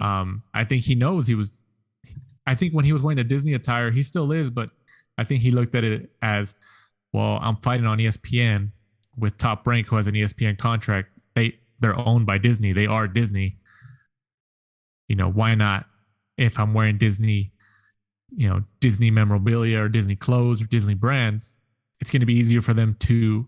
I think he knows I think when he was wearing the Disney attire, he still is, but I think he looked at it as, well, I'm fighting on ESPN with Top Rank, who has an ESPN contract. They're owned by Disney. They are Disney. Why not? If I'm wearing Disney, Disney memorabilia or Disney clothes or Disney brands, it's going to be easier for them to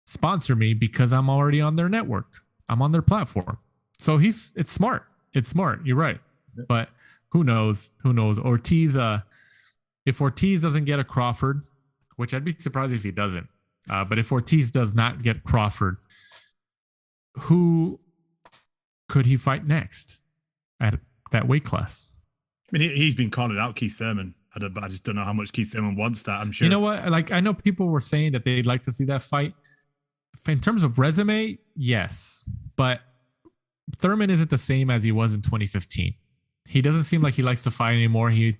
sponsor me because I'm already on their network. I'm on their platform. So it's smart. It's smart. You're right. But who knows? Ortiz, if Ortiz doesn't get a Crawford, which I'd be surprised if he doesn't. But if Ortiz does not get Crawford, who could he fight next at that weight class? I mean, he's been calling out Keith Thurman. I just don't know how much Keith Thurman wants that. I'm sure. You know what? Like, I know people were saying that they'd like to see that fight. In terms of resume, yes. But Thurman isn't the same as he was in 2015. He doesn't seem like he likes to fight anymore. He's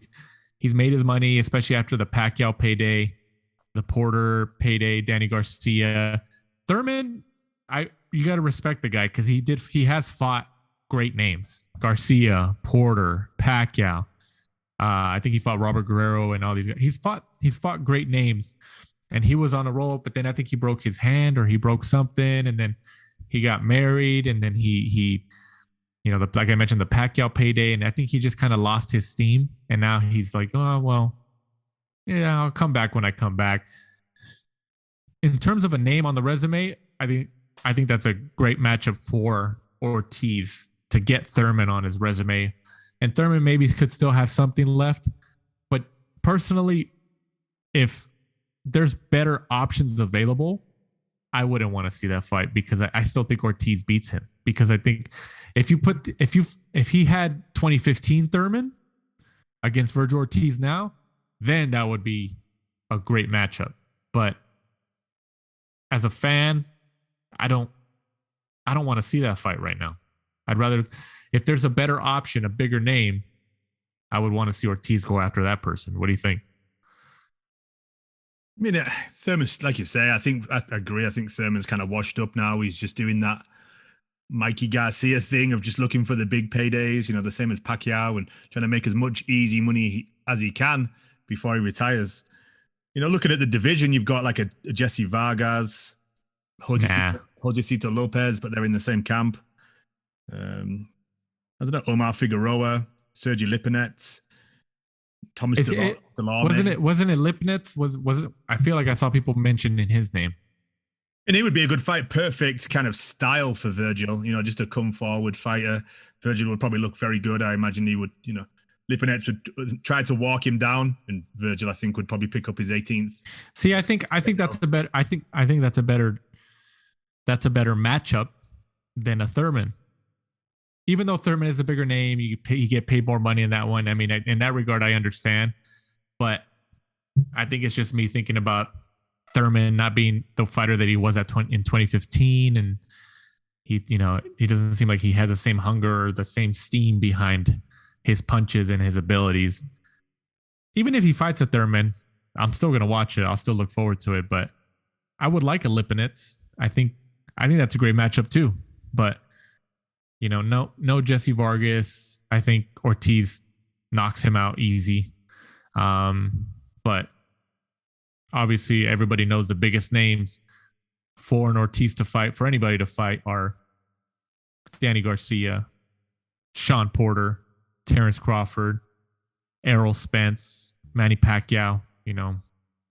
made his money, especially after the Pacquiao payday, the Porter payday, Danny Garcia. Thurman, you got to respect the guy because he has fought great names. Garcia, Porter, Pacquiao. I think he fought Robert Guerrero and all these guys. He's fought great names, and he was on a roll. But then I think he broke his hand or he broke something, and then he got married, and then he like I mentioned, the Pacquiao payday, and I think he just kind of lost his steam, and now he's like, oh well, yeah, I'll come back when I come back. In terms of a name on the resume, I think that's a great matchup for Ortiz to get Thurman on his resume. And Thurman maybe could still have something left. But personally, if there's better options available, I wouldn't want to see that fight because I still think Ortiz beats him. Because I think if he had 2015 Thurman against Virgil Ortiz now, then that would be a great matchup. But as a fan, I don't want to see that fight right now. I'd rather, if there's a better option, a bigger name, I would want to see Ortiz go after that person. What do you think? I mean, Thurman's, like you say, I agree. I think Thurman's kind of washed up now. He's just doing that Mikey Garcia thing of just looking for the big paydays, the same as Pacquiao, and trying to make as much easy money as he can before he retires. Looking at the division, you've got like a Jesse Vargas, Josecito Lopez, but they're in the same camp. I don't know, Omar Figueroa, Sergi Lipinets, Thomas Delorme. Wasn't it Lipinets? Was it? I feel like I saw people mentioning his name. And he would be a good fight, perfect kind of style for Virgil, just a come forward fighter. Virgil would probably look very good. I imagine he would, Lipinets would try to walk him down, and Virgil, I think, would probably pick up his 18th. See, I think that's a better. I think that's a better matchup than a Thurman. Even though Thurman is a bigger name, you get paid more money in that one. I mean, in that regard, I understand, but I think it's just me thinking about Thurman not being the fighter that he was in 2015, and he doesn't seem like he has the same hunger or the same steam behind his punches and his abilities. Even if he fights a Thurman, I'm still going to watch it. I'll still look forward to it, but I would like a Lipinets. I think that's a great matchup too, but no Jesse Vargas. I think Ortiz knocks him out easy. But obviously everybody knows the biggest names for an Ortiz to fight, for anybody to fight, are Danny Garcia, Sean Porter, Terrence Crawford, Errol Spence, Manny Pacquiao.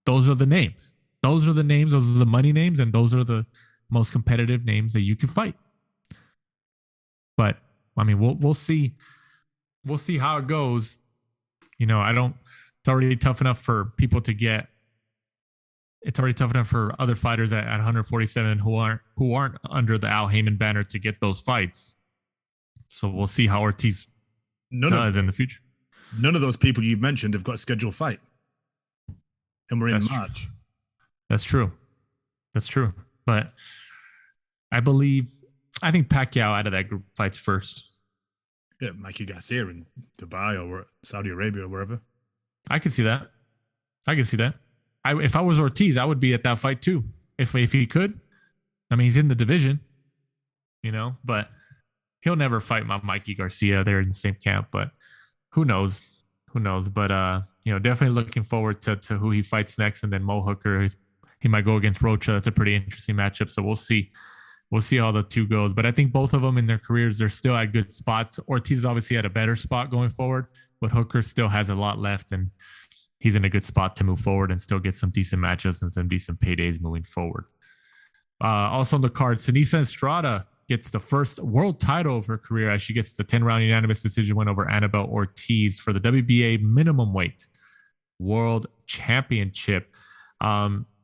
Those are the names. Those are the money names, and those are the most competitive names that you can fight. But I mean, we'll see. We'll see how it goes. It's already tough enough for people to get. It's already tough enough for other fighters at 147 who aren't under the Al Heyman banner to get those fights. So we'll see how Ortiz does in the future. None of those people you've mentioned have got a scheduled fight, and we're in March. That's true. But I think Pacquiao out of that group fights first. Yeah, Mikey Garcia in Dubai or Saudi Arabia or wherever. I can see that. If I was Ortiz, I would be at that fight too. If he could. I mean, he's in the division, but he'll never fight Mikey Garcia. They're in the same camp, but who knows? But, definitely looking forward to who he fights next. And then Mo Hooker, he might go against Rocha. That's a pretty interesting matchup. So we'll see. We'll see how the two goes. But I think both of them in their careers, they're still at good spots. Ortiz obviously at a better spot going forward, but Hooker still has a lot left, and he's in a good spot to move forward and still get some decent matchups and some decent paydays moving forward. Also on the card, Seniesa Estrada gets the first world title of her career as she gets the 10-round unanimous decision win over Annabelle Ortiz for the WBA minimum weight world championship.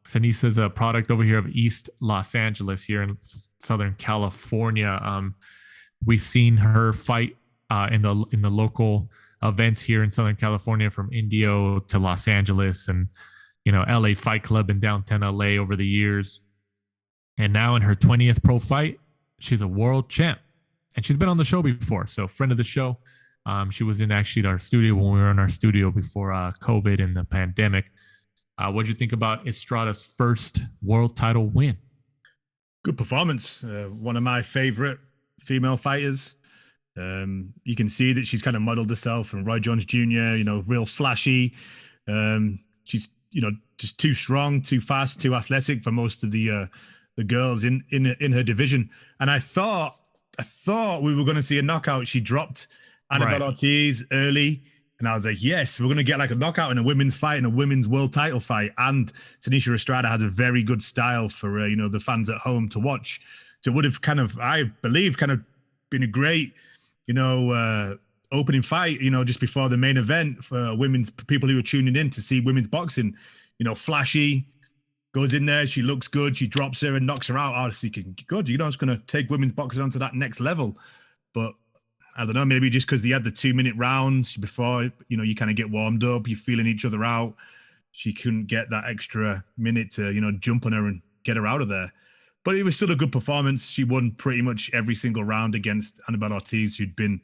Seniesa is a product over here of East Los Angeles here in Southern California. We've seen her fight in the local events here in Southern California, from Indio to Los Angeles and LA Fight Club in downtown LA over the years. And now in her 20th pro fight, she's a world champ, and she's been on the show before. So friend of the show. She was in actually our studio when we were in our studio before COVID and the pandemic. What'd you think about Estrada's first world title win? Good performance. One of my favorite female fighters. You can see that she's kind of modeled herself from Roy Jones Jr., real flashy. She's, just too strong, too fast, too athletic for most of the girls in her division. And I thought we were going to see a knockout. She dropped Annabelle Ortiz early, and I was like, yes, we're going to get like a knockout in a women's fight, in a women's world title fight. And Seniesa Estrada has a very good style for, the fans at home to watch. So it would have I believe, been a great, opening fight, just before the main event for women's people who are tuning in to see women's boxing. Flashy, goes in there, she looks good, she drops her and knocks her out. I was thinking, good, it's going to take women's boxing onto that next level. But I don't know, maybe just because they had the 2-minute rounds before, you kind of get warmed up, you're feeling each other out. She couldn't get that extra minute to, jump on her and get her out of there. But it was still a good performance. She won pretty much every single round against Annabelle Ortiz, she'd been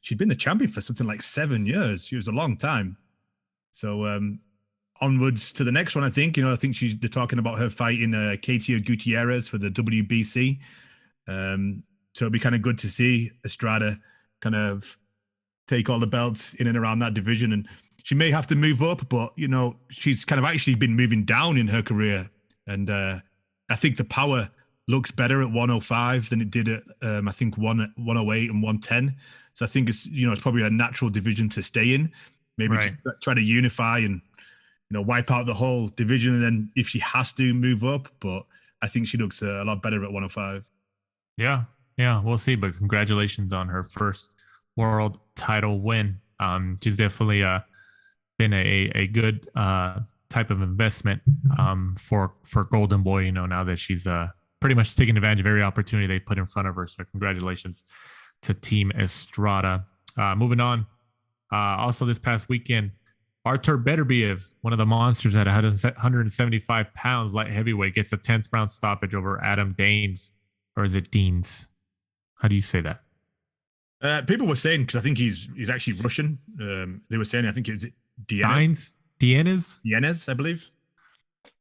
the champion for something like 7 years. It was a long time. So onwards to the next one. I think I think they're talking about her fighting Katia Gutierrez for the WBC. So it'd be kind of good to see Estrada kind of take all the belts in and around that division. And she may have to move up, but she's kind of actually been moving down in her career. And I think the power looks better at 105 than it did at I think 108 and 110. So I think it's probably a natural division to stay in. Maybe try to unify and wipe out the whole division, and then if she has to move up. But I think she looks a lot better at 105. Yeah, we'll see. But congratulations on her first world title win. She's definitely been a good type of investment for Golden Boy. Now that she's pretty much taking advantage of every opportunity they put in front of her. So congratulations to Team Estrada. Moving on. Also this past weekend, Artur Beterbiev, one of the monsters at 175 pounds light heavyweight, gets a 10th round stoppage over Adam Daines, or is it Deans? How do you say that? People were saying, because I think he's actually Russian. They were saying, I think it's Dienes, I believe.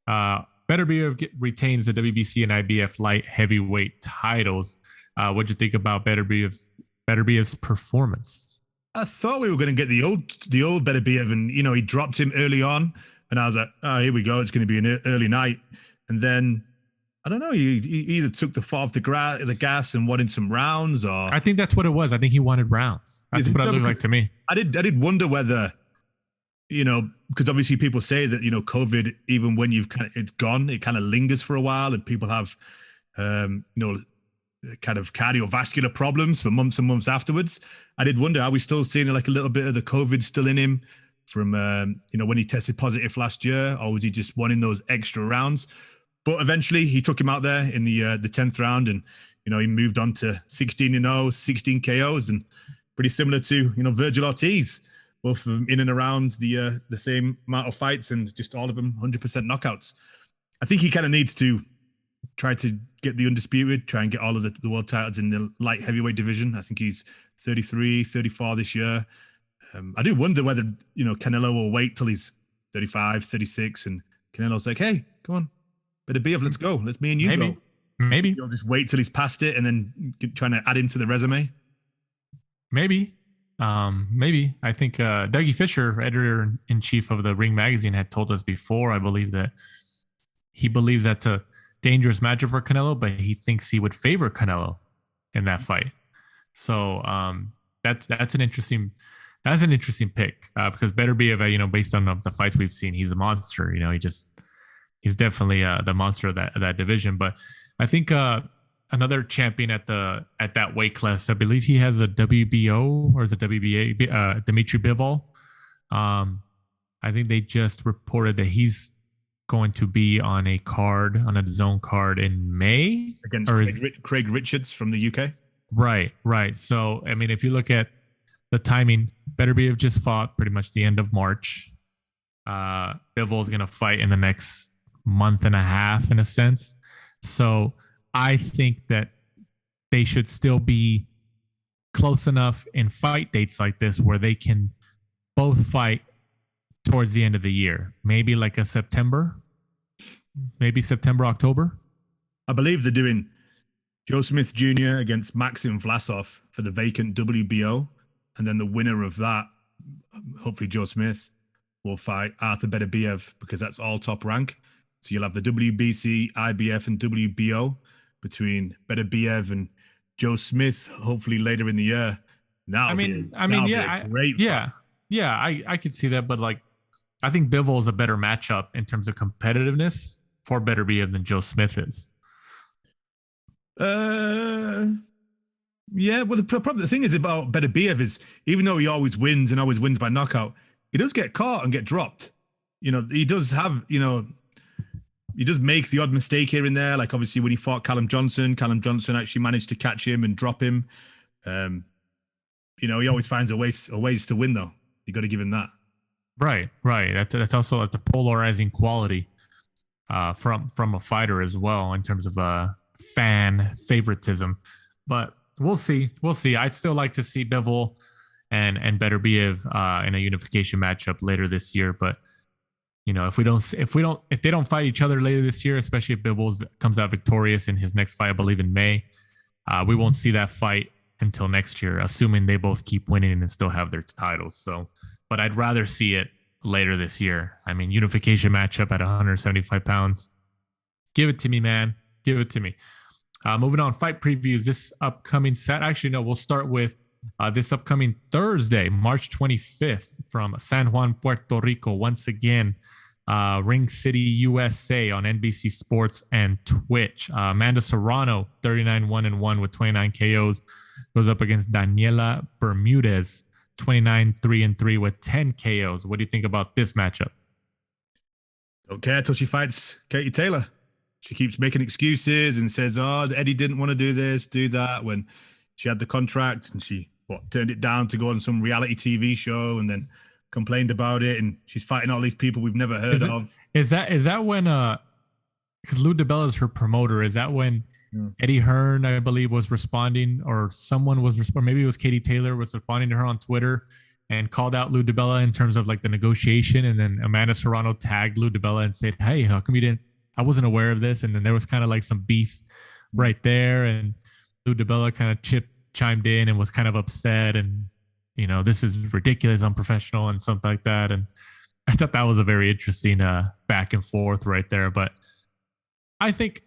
Beterbiev retains the WBC and IBF light heavyweight titles. What'd you think about Beterbiev's performance? I thought we were going to get the old Beterbiev, and he dropped him early on, and I was like, oh, here we go, it's going to be an early night. And then I don't know, he either took the foot off the gas and wanted some rounds, or I think that's what it was. I think he wanted rounds. That's what it looked like to me. I did wonder whether, because obviously people say that COVID, even when it's gone, it kind of lingers for a while, and people have kind of cardiovascular problems for months and months afterwards. I did wonder, are we still seeing like a little bit of the COVID still in him from when he tested positive last year, or was he just wanting those extra rounds? But eventually he took him out there in the 10th round, and he moved on to 16-0, 16 KOs, and pretty similar to Virgil Ortiz, both of them in and around the same amount of fights, and just all of them 100% knockouts. I think he kind of needs to try to get the undisputed, try and get all of the world titles in the light heavyweight division. I think he's 33, 34 this year. I do wonder whether, Canelo will wait till he's 35, 36, and Canelo's like, hey, come on, Beterbiev, let's go. Let's me and you go. Maybe. You'll just wait till he's past it and then trying to add him to the resume. Maybe. I think Dougie Fisher, editor-in-chief of the Ring Magazine, had told us before, I believe, that he believes that's a dangerous matchup for Canelo, but he thinks he would favor Canelo in that fight. So that's an interesting pick because Beterbiev, based on the fights we've seen, he's a monster. He's definitely the monster of that division. But I think another champion at that weight class, I believe he has a WBO or is it WBA? Dmitry Bivol. I think they just reported that he's going to be on a zone card in May against Craig Richards from the UK. Right. So, I mean, if you look at the timing, Beterbiev just fought pretty much the end of March. Bivol is going to fight in the next month and a half, in a sense. So, I think that they should still be close enough in fight dates like this where they can both fight towards the end of the year. Maybe like a September, October. I believe they're doing Joe Smith Jr. against Maxim Vlasov for the vacant WBO. And then the winner of that, hopefully Joe Smith, will fight Artur Beterbiev because that's all top rank. So you'll have the WBC, IBF, and WBO between Beterbiev and Joe Smith, hopefully later in the year. I could see that, but I think Bivol is a better matchup in terms of competitiveness for Beterbiev than Joe Smith is. Well, the thing is about Beterbiev is, even though he always wins by knockout, he does get caught and get dropped. He does make the odd mistake here and there. Like obviously when he fought Callum Johnson actually managed to catch him and drop him. He always finds a ways to win though. You got to give him that. Right. That's also the polarizing quality from a fighter as well in terms of fan favoritism. But we'll see. I'd still like to see Bivol and Beterbiev in a unification matchup later this year. But if they don't fight each other later this year, especially if Bibbles comes out victorious in his next fight, I believe in May, we won't see that fight until next year, assuming they both keep winning and still have their titles. So, but I'd rather see it later this year. I mean, unification matchup at 175 pounds. Give it to me, man. Give it to me. Moving on, fight previews this upcoming set. Actually, no, we'll start with this upcoming Thursday, March 25th from San Juan, Puerto Rico. Once again, Ring City, USA on NBC Sports and Twitch. Amanda Serrano, 39-1-1 with 29 KOs, goes up against Daniela Bermudez, 29-3-3 with 10 KOs. What do you think about this matchup? Don't care till she fights Katie Taylor. She keeps making excuses and says, Eddie didn't want to do this, do that, when she had the contract and she turned it down to go on some reality TV show and then complained about it, and she's fighting all these people we've never heard of. Is that when because Lou DiBella is her promoter, is that when Eddie Hearn, I believe, was responding, or someone was responding, maybe it was Katie Taylor, was responding to her on Twitter and called out Lou DiBella in terms of like the negotiation, and then Amanda Serrano tagged Lou DiBella and said, hey, how come you didn't, I wasn't aware of this, and then there was kind of like some beef right there, and Lou DiBella kind of chimed in and was kind of upset, and this is ridiculous, unprofessional, and something like that. And I thought that was a very interesting back and forth right there. But I think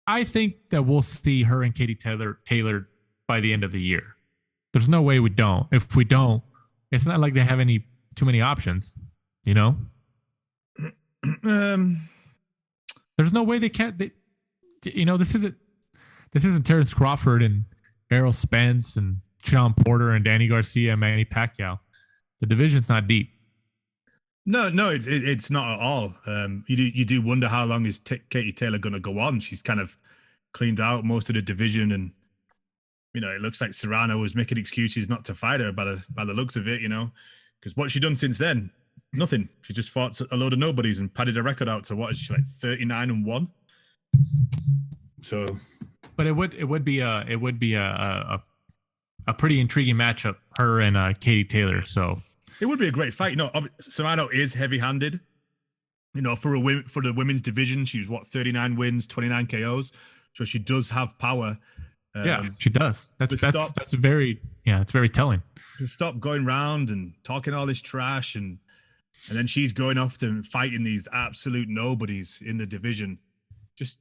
that we'll see her and Katie Taylor by the end of the year. There's no way we don't. If we don't, it's not like they have too many options, There's no way they can't. This isn't Terrence Crawford and Errol Spence and Sean Porter and Danny Garcia and Manny Pacquiao. The division's not deep. No, it's not at all. You do wonder how long is Katie Taylor going to go on. She's kind of cleaned out most of the division, and it looks like Serrano was making excuses not to fight her by the looks of it. Because what she done since then, nothing. She just fought a load of nobodies and padded her record out to what is she, like 39-1. So, but it would be a pretty intriguing matchup, her and Katie Taylor. So it would be a great fight. Serrano is heavy-handed. For the women's division, she was 39 wins, 29 KOs. So she does have power. Yeah, she does. That's very telling. To stop going around and talking all this trash, and then she's going off to fighting these absolute nobodies in the division. Just,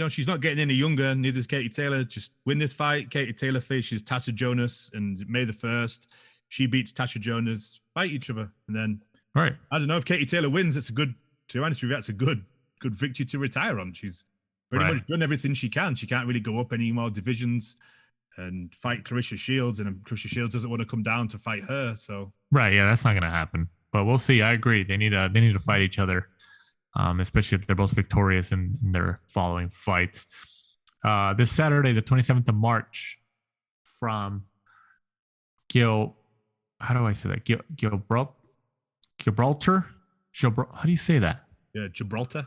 she's not getting any younger. Neither is Katie Taylor. Just win this fight. Katie Taylor faces Tasha Jonas, and May the 1st, she beats Tasha Jonas, fight each other. And then, right. I don't know, if Katie Taylor wins, to be honest with you, that's a good victory to retire on. She's pretty much done everything she can. She can't really go up any more divisions and fight Clarissa Shields, and Clarissa Shields doesn't want to come down to fight her. So right, yeah, that's not going to happen. But we'll see. I agree. They need to fight each other, especially if they're both victorious in their following fights. This Saturday, the 27th of March, from how do I say that? Gibraltar. How do you say that? Yeah, Gibraltar.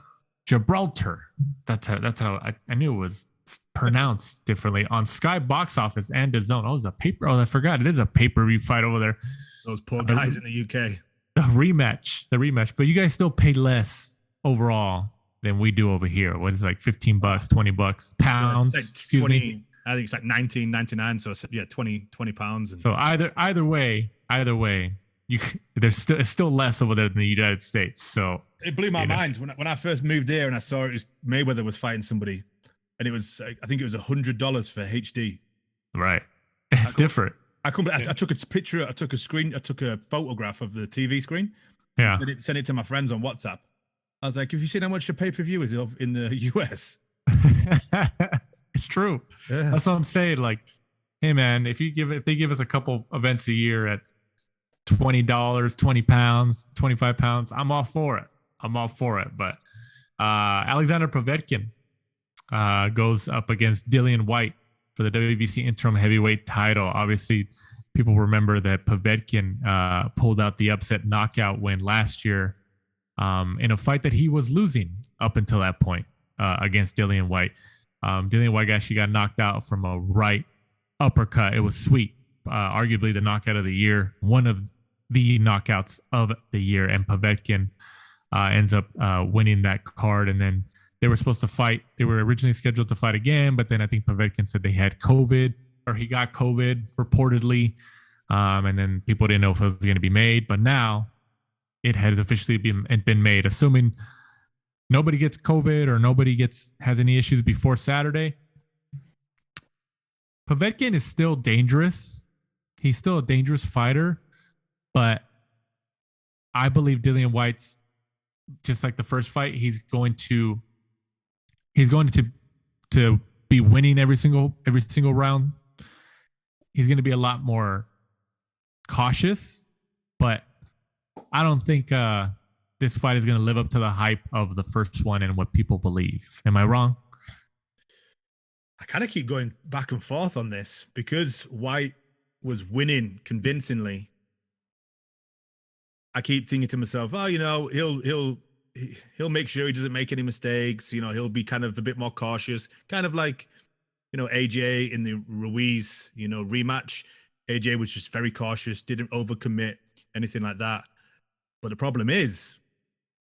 That's how I knew it was pronounced differently on Sky Box Office and DAZN. Oh, it's a paper. Oh, I forgot. It is a pay-per-view fight over there. Those poor guys in the UK. The rematch. But you guys still pay less overall than we do over here. What is it, like $15, $20 pounds? Like excuse 20, me. I think it's like $19.99. So yeah, 20 pounds. And so either way, it's still less over there than the United States. So it blew my mind when I first moved there and I saw Mayweather was fighting somebody, and it was, I think it was $100 for HD. Right, it's different. I took a picture. I took a photograph of the TV screen. Yeah, sent it to my friends on WhatsApp. I was like, "Have you seen how much a pay-per-view is in the US?" It's true. Yeah. That's what I'm saying. Like, hey man, if they give us a couple events a year at $20, 20 pounds, 25 pounds, I'm all for it. But Alexander Povetkin goes up against Dillian Whyte for the WBC interim heavyweight title. Obviously, people remember that Povetkin pulled out the upset knockout win last year in a fight that he was losing up until that point against Dillian Whyte. Dillian Whyte actually got knocked out from a right uppercut. It was sweet. Arguably the knockout of the year, one of the knockouts of the year. And Povetkin ends up winning that card. And then they were supposed to fight. They were originally scheduled to fight again, but then I think Povetkin said they had COVID, or he got COVID reportedly. And then people didn't know if it was going to be made. But now it has officially been made. Assuming nobody gets COVID or nobody has any issues before Saturday, Povetkin is still dangerous. He's still a dangerous fighter, but I believe Dillian Whyte's, just like the first fight, he's going to be winning every single round. He's going to be a lot more cautious, but I don't think this fight is going to live up to the hype of the first one and what people believe. Am I wrong? I kind of keep going back and forth on this because Whyte was winning convincingly. I keep thinking to myself, oh, he'll make sure he doesn't make any mistakes. He'll be kind of a bit more cautious, kind of like, AJ in the Ruiz, rematch. AJ was just very cautious, didn't overcommit, anything like that. But the problem is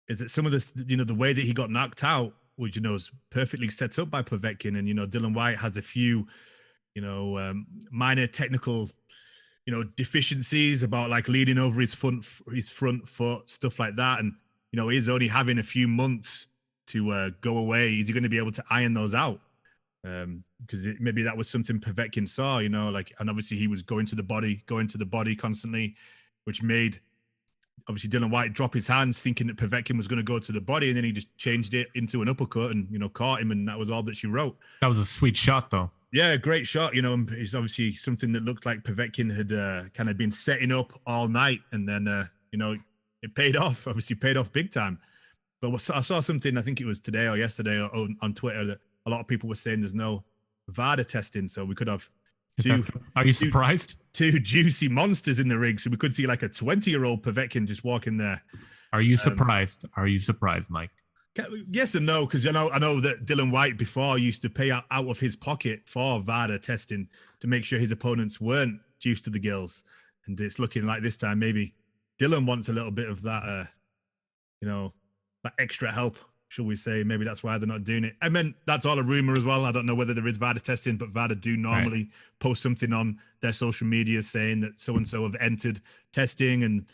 that some of this, the way that he got knocked out, which, is perfectly set up by Povetkin. And, Dillian Whyte has a few, minor technical, deficiencies about like leading over his front foot, stuff like that. And, he's only having a few months to go away. Is he going to be able to iron those out? Because maybe that was something Povetkin saw, and obviously he was going to the body constantly, which made obviously Dillian Whyte drop his hands thinking that Povetkin was going to go to the body, and then he just changed it into an uppercut and, caught him, and that was all that she wrote. That was a sweet shot though. Yeah, great shot. It's obviously something that looked like Povetkin had kind of been setting up all night, and then, it paid off, obviously paid off big time. But I saw something, I think it was today or yesterday on Twitter, that a lot of people were saying there's no VADA testing, so we could have are you surprised? Two juicy monsters in the ring, so we could see like a 20-year-old Povetkin just walking there. Are you surprised? Are you surprised, Mike? Yes and no, because I know that Dillian Whyte before used to pay out of his pocket for VADA testing to make sure his opponents weren't juiced to the gills, and it's looking like this time maybe Dillian wants a little bit of that, that extra help, shall we say. Maybe that's why they're not doing it. I mean, that's all a rumor as well. I don't know whether there is VADA testing, but VADA do normally post something on their social media saying that so-and-so have entered testing, and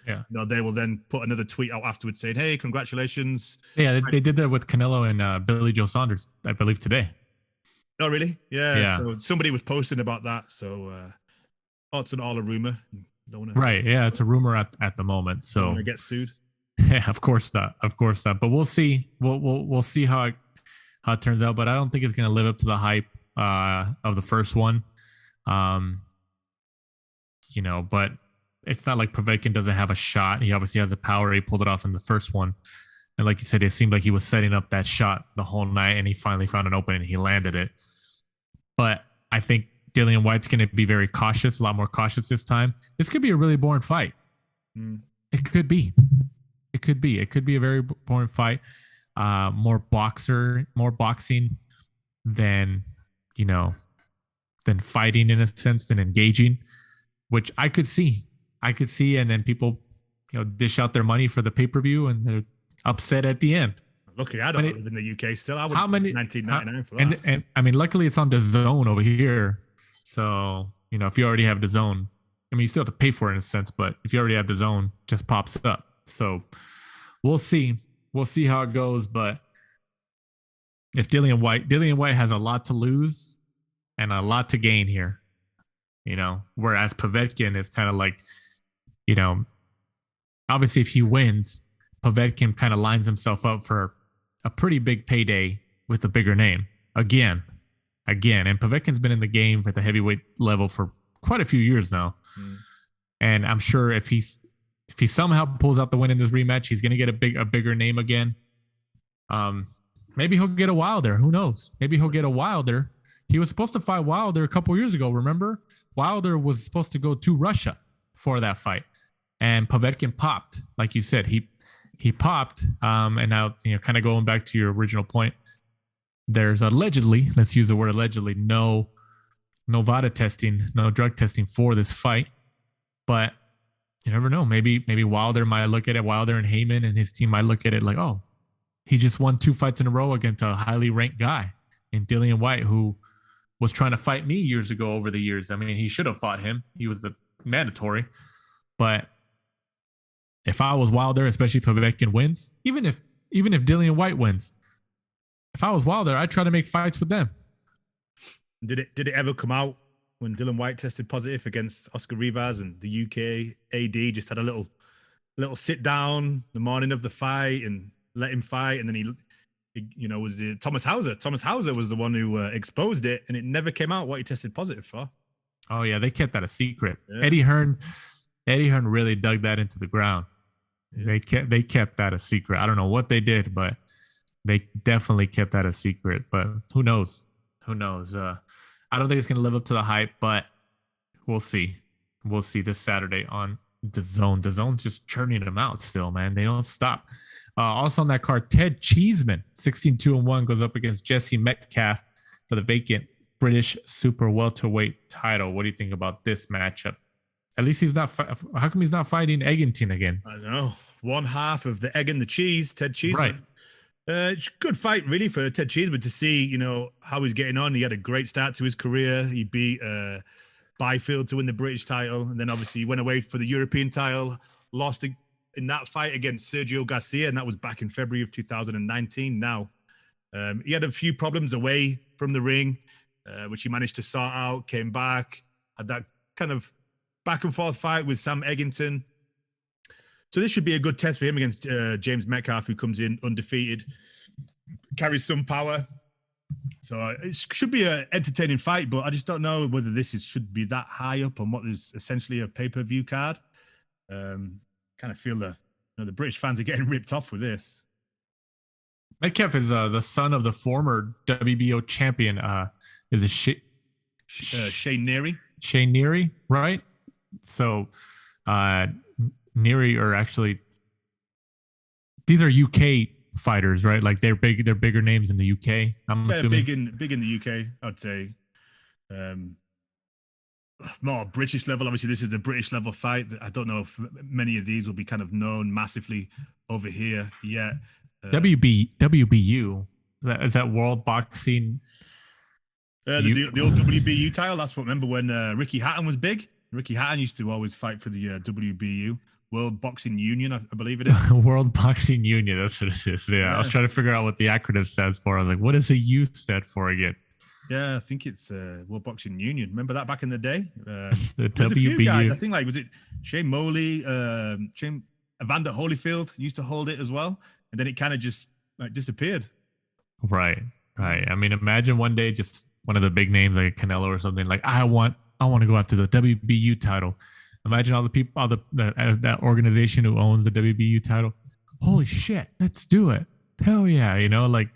they will then put another tweet out afterwards saying, hey, congratulations. Yeah, they did that with Canelo and Billy Joe Saunders, I believe, today. Oh, really? Yeah. So somebody was posting about that. So it's all a rumor. Right. Yeah, it's a rumor at the moment. So don't want to get sued. Yeah, of course not. But we'll see. We'll see how it turns out. But I don't think it's going to live up to the hype of the first one. But it's not like Povetkin doesn't have a shot. He obviously has the power. He pulled it off in the first one, and like you said, it seemed like he was setting up that shot the whole night, and he finally found an opening and he landed it. But I think Dillian Whyte's going to be very cautious, a lot more cautious this time. This could be a really boring fight. It could be. It could be a very boring fight. More boxing than fighting in a sense, than engaging, which I could see. And then people, dish out their money for the pay-per-view and they're upset at the end. Luckily, I don't live in the UK still. I would $19.99 for that. And I mean, luckily it's on DAZN over here. So, if you already have DAZN, I mean, you still have to pay for it in a sense, but if you already have DAZN, it just pops up. So we'll see. We'll see how it goes. But if Dillian Whyte has a lot to lose and a lot to gain here, whereas Povetkin is kind of like, obviously if he wins, Povetkin kind of lines himself up for a pretty big payday with a bigger name again. And Povetkin's been in the game at the heavyweight level for quite a few years now. And I'm sure if he somehow pulls out the win in this rematch, he's going to get a bigger name again. Maybe he'll get a Wilder. Who knows? Maybe he'll get a Wilder. He was supposed to fight Wilder a couple years ago. Remember? Wilder was supposed to go to Russia for that fight, and Povetkin popped. Like you said, he popped. And now, kind of going back to your original point, there's allegedly, let's use the word allegedly, no VADA testing, no drug testing for this fight. But You never know. Maybe Wilder might look at it. Wilder and Heyman and his team might look at it like, oh, he just won 2 fights in a row against a highly ranked guy in Dillian Whyte, who was trying to fight me years ago over the years. I mean, he should have fought him. He was the mandatory. But if I was Wilder, especially if Povetkin wins, even if Dillian Whyte wins, if I was Wilder, I'd try to make fights with them. Did it ever come out when Dillian Whyte tested positive against Oscar Rivas and the UK AD just had a little sit down the morning of the fight and let him fight, and then he was it Thomas Hauser? Thomas Hauser was the one who exposed it, and it never came out what he tested positive for. Oh yeah, they kept that a secret. Yeah. Eddie Hearn really dug that into the ground. Yeah. They kept that a secret. I don't know what they did, but they definitely kept that a secret. But who knows? Who knows? I don't think it's going to live up to the hype, but we'll see. We'll see this Saturday on DAZN. DAZN's just churning them out still, man. They don't stop. Also on that card, Ted Cheeseman, 16-2-1, goes up against Jesse Metcalf for the vacant British super welterweight title. What do you think about this matchup? At least he's not. How come he's not fighting Eggington again? I don't know. One half of the egg and the cheese, Ted Cheeseman. Right. It's a good fight, really, for Ted Cheeseman to see, how he's getting on. He had a great start to his career. He beat Byfield to win the British title, and then obviously he went away for the European title. Lost in that fight against Sergio Garcia, and that was back in February of 2019. Now, he had a few problems away from the ring, which he managed to sort out. Came back, had that kind of back and forth fight with Sam Eggington. So this should be a good test for him against James Metcalf, who comes in undefeated, carries some power. So it should be an entertaining fight, but I just don't know whether this should be that high up on what is essentially a pay-per-view card. Kind of feel the British fans are getting ripped off with this. Metcalf is the son of the former WBO champion. Is it Shane Neary? Shane Neary, right? So Neary are actually, these are UK fighters, right? Like they're bigger names in the UK. I'm assuming big in the UK, I'd say. More British level. Obviously, this is a British level fight. I don't know if many of these will be kind of known massively over here yet. WBU is that World Boxing? The old WBU title. That's what. Remember when Ricky Hatton was big? Ricky Hatton used to always fight for the WBU, World Boxing Union, I believe it is. World Boxing Union. That's what it is. Yeah, I was trying to figure out what the acronym stands for. I was like, what does the U stand for again? Yeah, I think it's World Boxing Union. Remember that back in the day? The There's a few WBU. guys. I think was it Shane Moley, Evander Holyfield used to hold it as well, and then it kind of just disappeared. Right. I mean, imagine one day just one of the big names like Canelo or something like I want to go after the WBU title. Imagine all the people, that organization who owns the WBU title. Holy shit, let's do it! Hell yeah! Like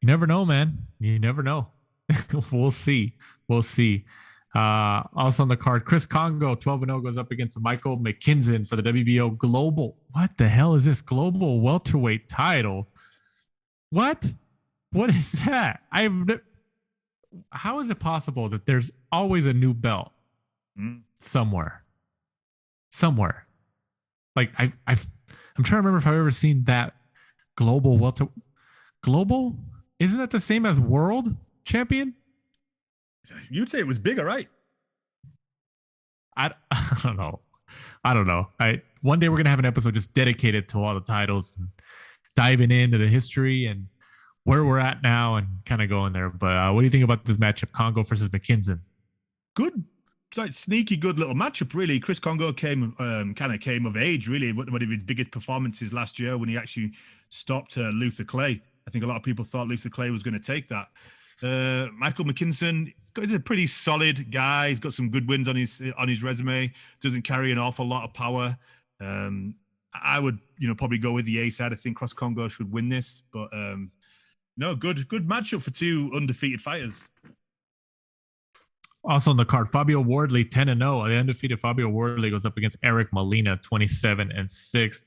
you never know, man. You never know. We'll see. Also on the card, Chris Congo, 12-0, goes up against Michael McKinson for the WBO Global. What the hell is this global welterweight title? What is that? How is it possible that there's always a new belt somewhere? Like I'm trying to remember if I've ever seen that global welter. Global? Isn't that the same as world champion? You'd say it was bigger, right? I don't know. One day we're gonna have an episode just dedicated to all the titles and diving into the history and where we're at now and kind of going there. But what do you think about this matchup, Congo versus McKinson? Good, it's like sneaky good little matchup, really. Chris Congo came of age, really. One of his biggest performances last year when he actually stopped Luther Clay. I think a lot of people thought Luther Clay was going to take that. Michael McKinson, he's a pretty solid guy. He's got some good wins on his resume. Doesn't carry an awful lot of power. I would, probably go with the A side. I think Chris Congo should win this, but no, good matchup for two undefeated fighters. Also on the card, Fabio Wardley, 10-0. The undefeated Fabio Wardley goes up against Eric Molina, 27-6.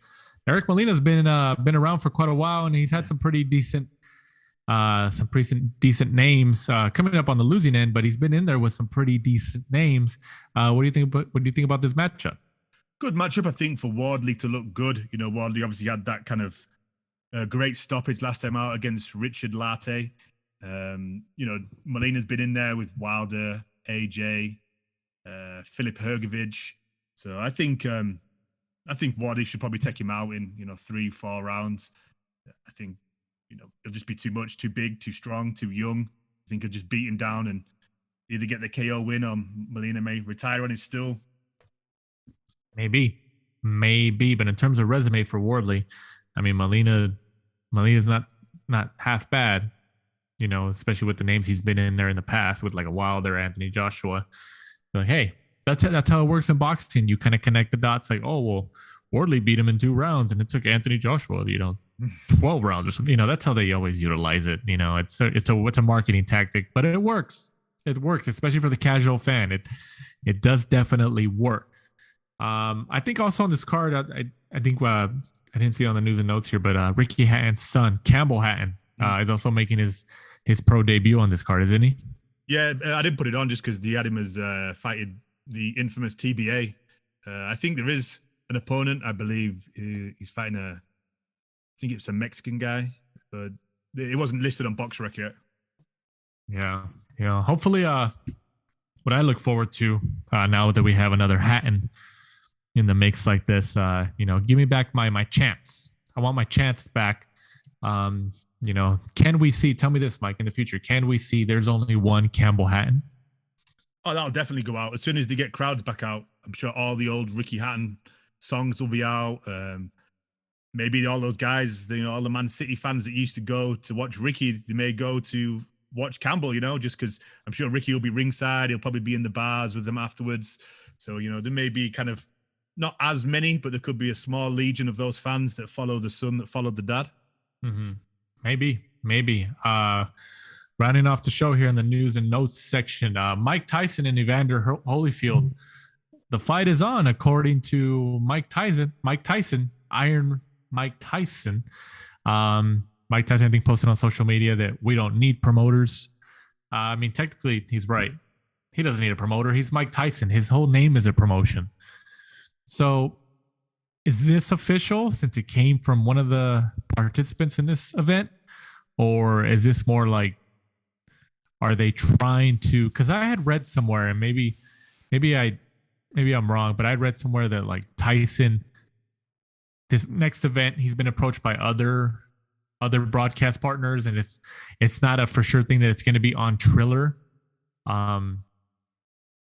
Eric Molina's been around for quite a while, and he's had some pretty decent names coming up on the losing end, but he's been in there with some pretty decent names. What do you think about this matchup? good matchup, I think, for Wardley to look good. Wardley obviously had that kind of great stoppage last time out against Richard Latte. Molina's been in there with Wilder, AJ, Filip Hrgović. So I think Wardley should probably take him out in 3-4 rounds. I think he'll just be too much, too big, too strong, too young. I think he'll just beat him down and either get the KO win or Molina may retire on his stool. Maybe, but in terms of resume for Wardley, I mean, Molina's not half bad, especially with the names he's been in there in the past with like a Wilder, Anthony Joshua. Like, hey, that's how it works in boxing. You kind of connect the dots, like, oh well, Wardley beat him in 2 rounds, and it took Anthony Joshua, 12 rounds or something. That's how they always utilize it. It's a marketing tactic, but it works. It works, especially for the casual fan. It does definitely work. I think also on this card, I think I didn't see it on the news and notes here, but Ricky Hatton's son, Campbell Hatton, is also making his pro debut on this card, isn't he? Yeah, I didn't put it on just because the Adam has fighted the infamous TBA. I think there is an opponent. I believe he's fighting I think it's a Mexican guy, but it wasn't listed on BoxRec yet. Yeah. Hopefully, what I look forward to now that we have another Hatton in the mix like this, give me back my chance. I want my chance back. Can we see, tell me this, Mike, in the future, can we see there's only one Campbell Hatton? Oh, that'll definitely go out. As soon as they get crowds back out, I'm sure all the old Ricky Hatton songs will be out. Maybe all those guys, all the Man City fans that used to go to watch Ricky, they may go to watch Campbell, just because I'm sure Ricky will be ringside. He'll probably be in the bars with them afterwards. So, there may be kind of not as many, but there could be a small legion of those fans that follow the son that followed the dad. Mm-hmm. Maybe. Rounding off the show here in the news and notes section, Mike Tyson and Evander Holyfield. The fight is on, according to Mike Tyson, Iron Mike Tyson. Mike Tyson, I think, posted on social media that we don't need promoters. I mean, technically, he's right. He doesn't need a promoter. He's Mike Tyson. His whole name is a promotion. So is this official since it came from one of the participants in this event? Or is this more like, are they trying to, because I had read somewhere, and maybe I'm wrong, but I read somewhere that like Tyson, this next event, he's been approached by other broadcast partners, and it's not a for sure thing that it's going to be on Triller.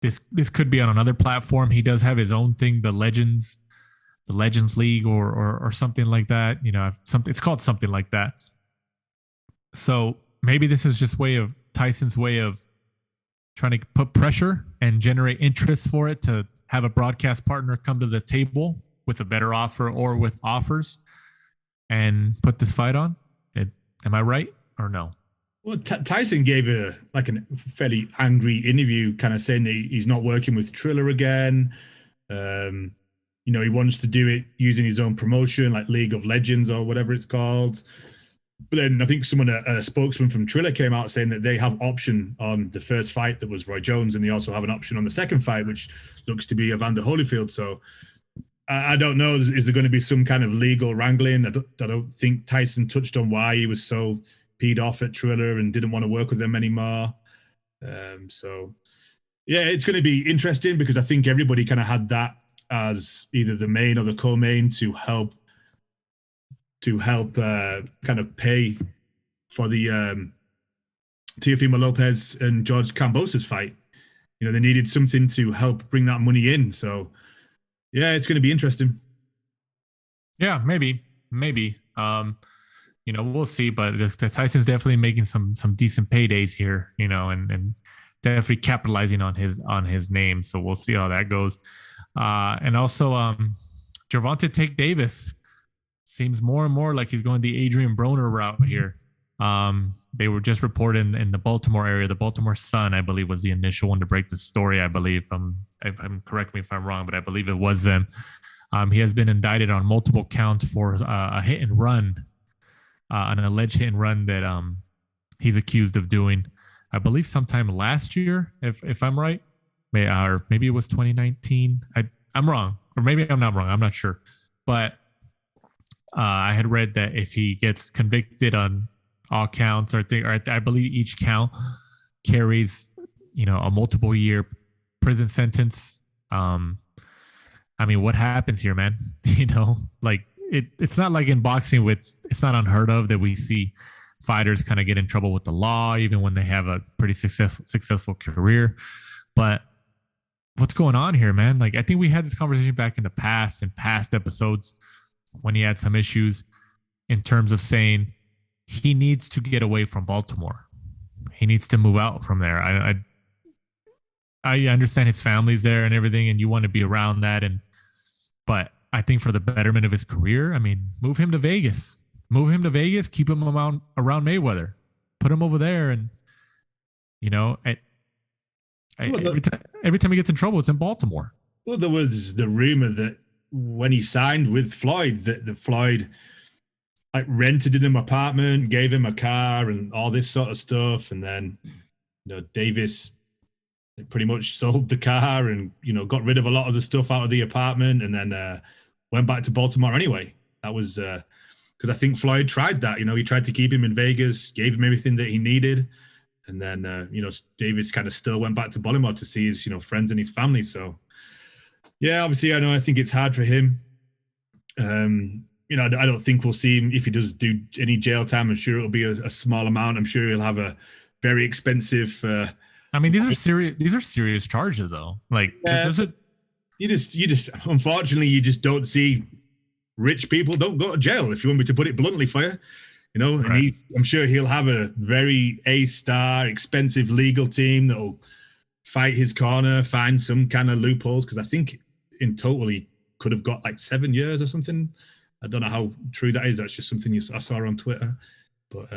This could be on another platform. He does have his own thing, the Legends League or something like that. It's called something like that. So maybe this is just Tyson's way of trying to put pressure and generate interest for it to have a broadcast partner come to the table with a better offer or with offers and put this fight on. Am I right or no? Well, Tyson gave a fairly angry interview, kind of saying that he's not working with Triller again. He wants to do it using his own promotion, like League of Legends or whatever it's called. But then I think a spokesman from Triller came out saying that they have option on the first fight that was Roy Jones, and they also have an option on the second fight, which looks to be Evander Holyfield. So I don't know. Is there going to be some kind of legal wrangling? I don't think Tyson touched on why he was so peed off at Triller and didn't want to work with them anymore. So, yeah, it's going to be interesting because I think everybody kind of had that as either the main or the co-main to help kind of pay for the Teofimo Lopez and George Kambosos fight. They needed something to help bring that money in. So, yeah, it's going to be interesting. Yeah, maybe. We'll see, but Tyson's definitely making some decent paydays here, and definitely capitalizing on his name. So we'll see how that goes. And also, Gervonta Tank Davis seems more and more like he's going the Adrian Broner route here. They were just reported in the Baltimore area. The Baltimore Sun, I believe, was the initial one to break the story. I believe. Correct me if I'm wrong, but I believe it was them. He has been indicted on multiple counts for a hit and run. An alleged hit and run that he's accused of doing, I believe, sometime last year, if I'm right, or maybe it was 2019. I'm wrong, or maybe I'm not wrong. I'm not sure, but I had read that if he gets convicted on all counts, or I believe each count carries, a multiple year prison sentence. I mean, what happens here, man? Like it's not like in boxing, it's not unheard of that we see fighters kind of get in trouble with the law, even when they have a pretty successful career. But what's going on here, man? Like, I think we had this conversation back in the past, in past episodes, when he had some issues in terms of saying he needs to get away from Baltimore. He needs to move out from there. I understand his family's there and everything, and you want to be around that. But I think for the betterment of his career, I mean, move him to Vegas. Keep him around Mayweather. Put him over there, and every time he gets in trouble, it's in Baltimore. Well, there was the rumor that when he signed with Floyd, that Floyd rented him an apartment, gave him a car, and all this sort of stuff, and then Davis pretty much sold the car and got rid of a lot of the stuff out of the apartment, and then went back to Baltimore anyway. That was because I think Floyd tried that. He tried to keep him in Vegas, gave him everything that he needed, and then Davis kind of still went back to Baltimore to see his friends and his family. So yeah, obviously I think it's hard for him. I don't think we'll see him if he does do any jail time. I'm sure it'll be a small amount. I'm sure he'll have a very expensive. I mean, these are serious charges, though. Like, you just unfortunately you just don't see rich people don't go to jail, if you want me to put it bluntly for you. And right. I'm sure he'll have a very A-star, expensive legal team that'll fight his corner, find some kind of loopholes. Because I think in total he could have got like 7 years or something. I don't know how true that is. That's just something I saw on Twitter. But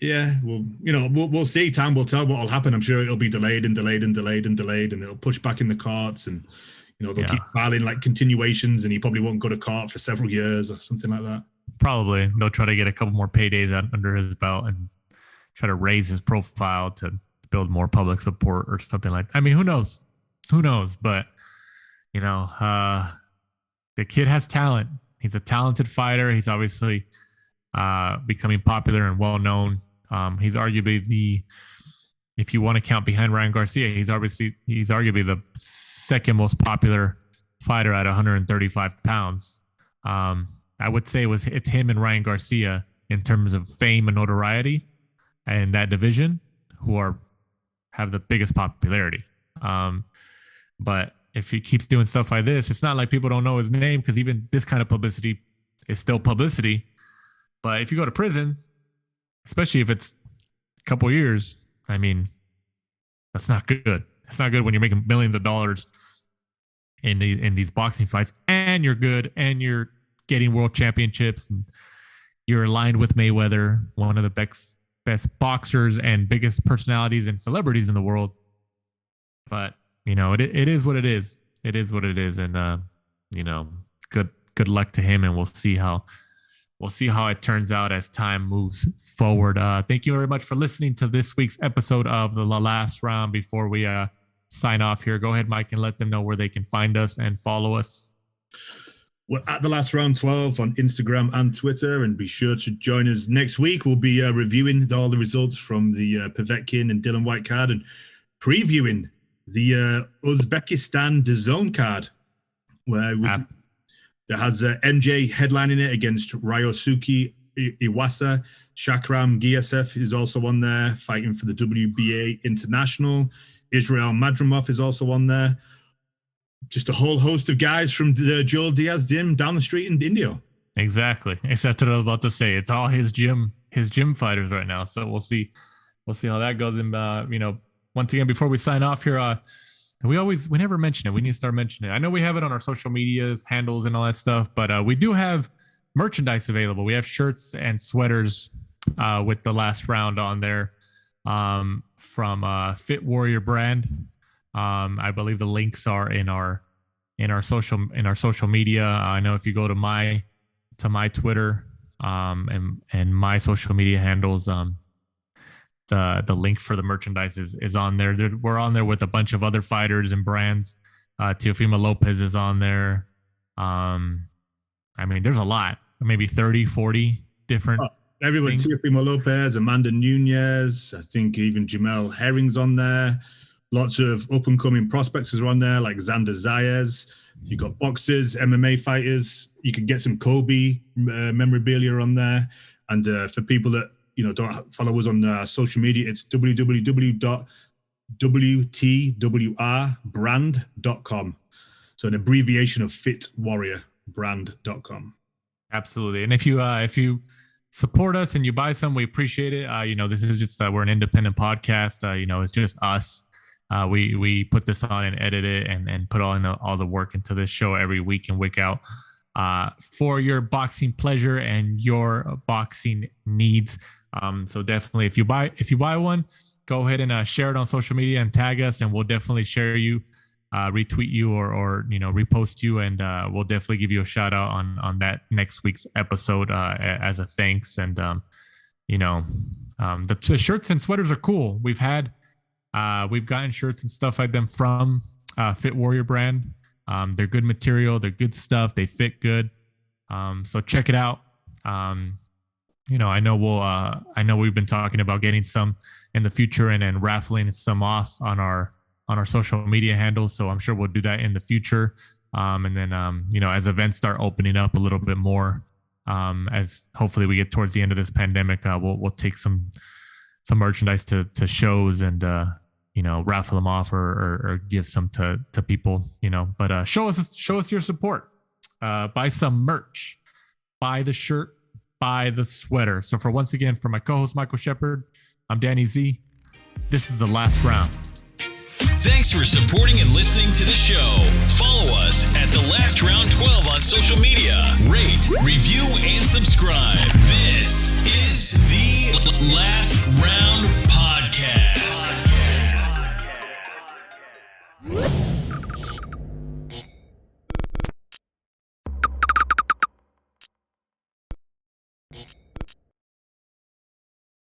yeah, we'll see. Time will tell what will happen. I'm sure it'll be delayed, and it'll push back in the courts, and they'll keep filing like continuations, and he probably won't go to court for several years or something like that. Probably they'll try to get a couple more paydays under his belt and try to raise his profile to build more public support or something like that. I mean, who knows? But the kid has talent. He's a talented fighter. He's obviously becoming popular and well known. He's arguably if you want to count behind Ryan Garcia, he's arguably the second most popular fighter at 135 pounds. I would say it's him and Ryan Garcia in terms of fame and notoriety and that division who have the biggest popularity. But if he keeps doing stuff like this, it's not like people don't know his name, because even this kind of publicity is still publicity. But if you go to prison, especially if it's a couple years, I mean, that's not good. It's not good when you're making millions of dollars in these boxing fights, and you're good, and you're getting world championships, and you're aligned with Mayweather, one of the best boxers and biggest personalities and celebrities in the world. But it is what it is. It is what it is, and good luck to him, and we'll see how it turns out as time moves forward. Thank you very much for listening to this week's episode of the Last Round. Before we sign off here, go ahead, Mike, and let them know where they can find us and follow us. We're at the Last Round 12 on Instagram and Twitter, and be sure to join us next week. We'll be reviewing all the results from the Povetkin and Dylan Whyte card, and previewing the Uzbekistan DAZN card, where that has MJ headlining it against Ryosuke Iwasa. Shakram Giasev is also on there, fighting for the WBA International. Israel Madrimov is also on there. Just a whole host of guys from the Joel Diaz gym down the street in India. Exactly. That's what I was about to say. It's all his gym fighters right now. So we'll see how that goes. And once again, before we sign off here, we never mention it. We need to start mentioning it. I know we have it on our social medias, handles, and all that stuff, but we do have merchandise available. We have shirts and sweaters with the Last Round on there from Fit Warrior brand. I believe the links are in our social media. I know if you go to my Twitter and my social media handles, the link for the merchandise is on there. We're on there with a bunch of other fighters and brands Teofimo Lopez is on there. I mean, there's a lot, maybe 30, 40 different. Everyone, Teofimo Lopez, Amanda Nunez, I think even Jamel Herring's on there. Lots of up-and-coming prospects are on there, like Xander Zayas. You got boxers, MMA fighters. You can get some Kobe memorabilia on there. And for people that don't follow us on social media, it's www.wtwrbrand.com. So an abbreviation of Fit Warrior brand.com. Absolutely. And if you support us and you buy some, we appreciate it. This is just we're an independent podcast. It's just us. We put this on and edit it and put all the work into this show every week and week out for your boxing pleasure and your boxing needs. So definitely, if you buy one, go ahead and share it on social media and tag us, and we'll definitely share you, retweet you, or repost you, and we'll definitely give you a shout out on that next week's episode as a thanks. And the shirts and sweaters are cool. We've gotten shirts and stuff like them from Fit Warrior brand. They're good material. They're good stuff. They fit good. So check it out. I know we've been talking about getting some in the future and raffling some off on our social media handles. So I'm sure we'll do that in the future. And then, as events start opening up a little bit more, as hopefully we get towards the end of this pandemic, we'll take some merchandise to shows and, raffle them off or give some to people, but show us your support. Buy some merch, buy the shirt, buy the sweater. So for my co-host Michael Shepard, I'm Danny Z. This is the last round. Thanks for supporting and listening to the show. Follow us at The Last Round 12 on social media. Rate, review, and subscribe. This is the Last Round Podcast.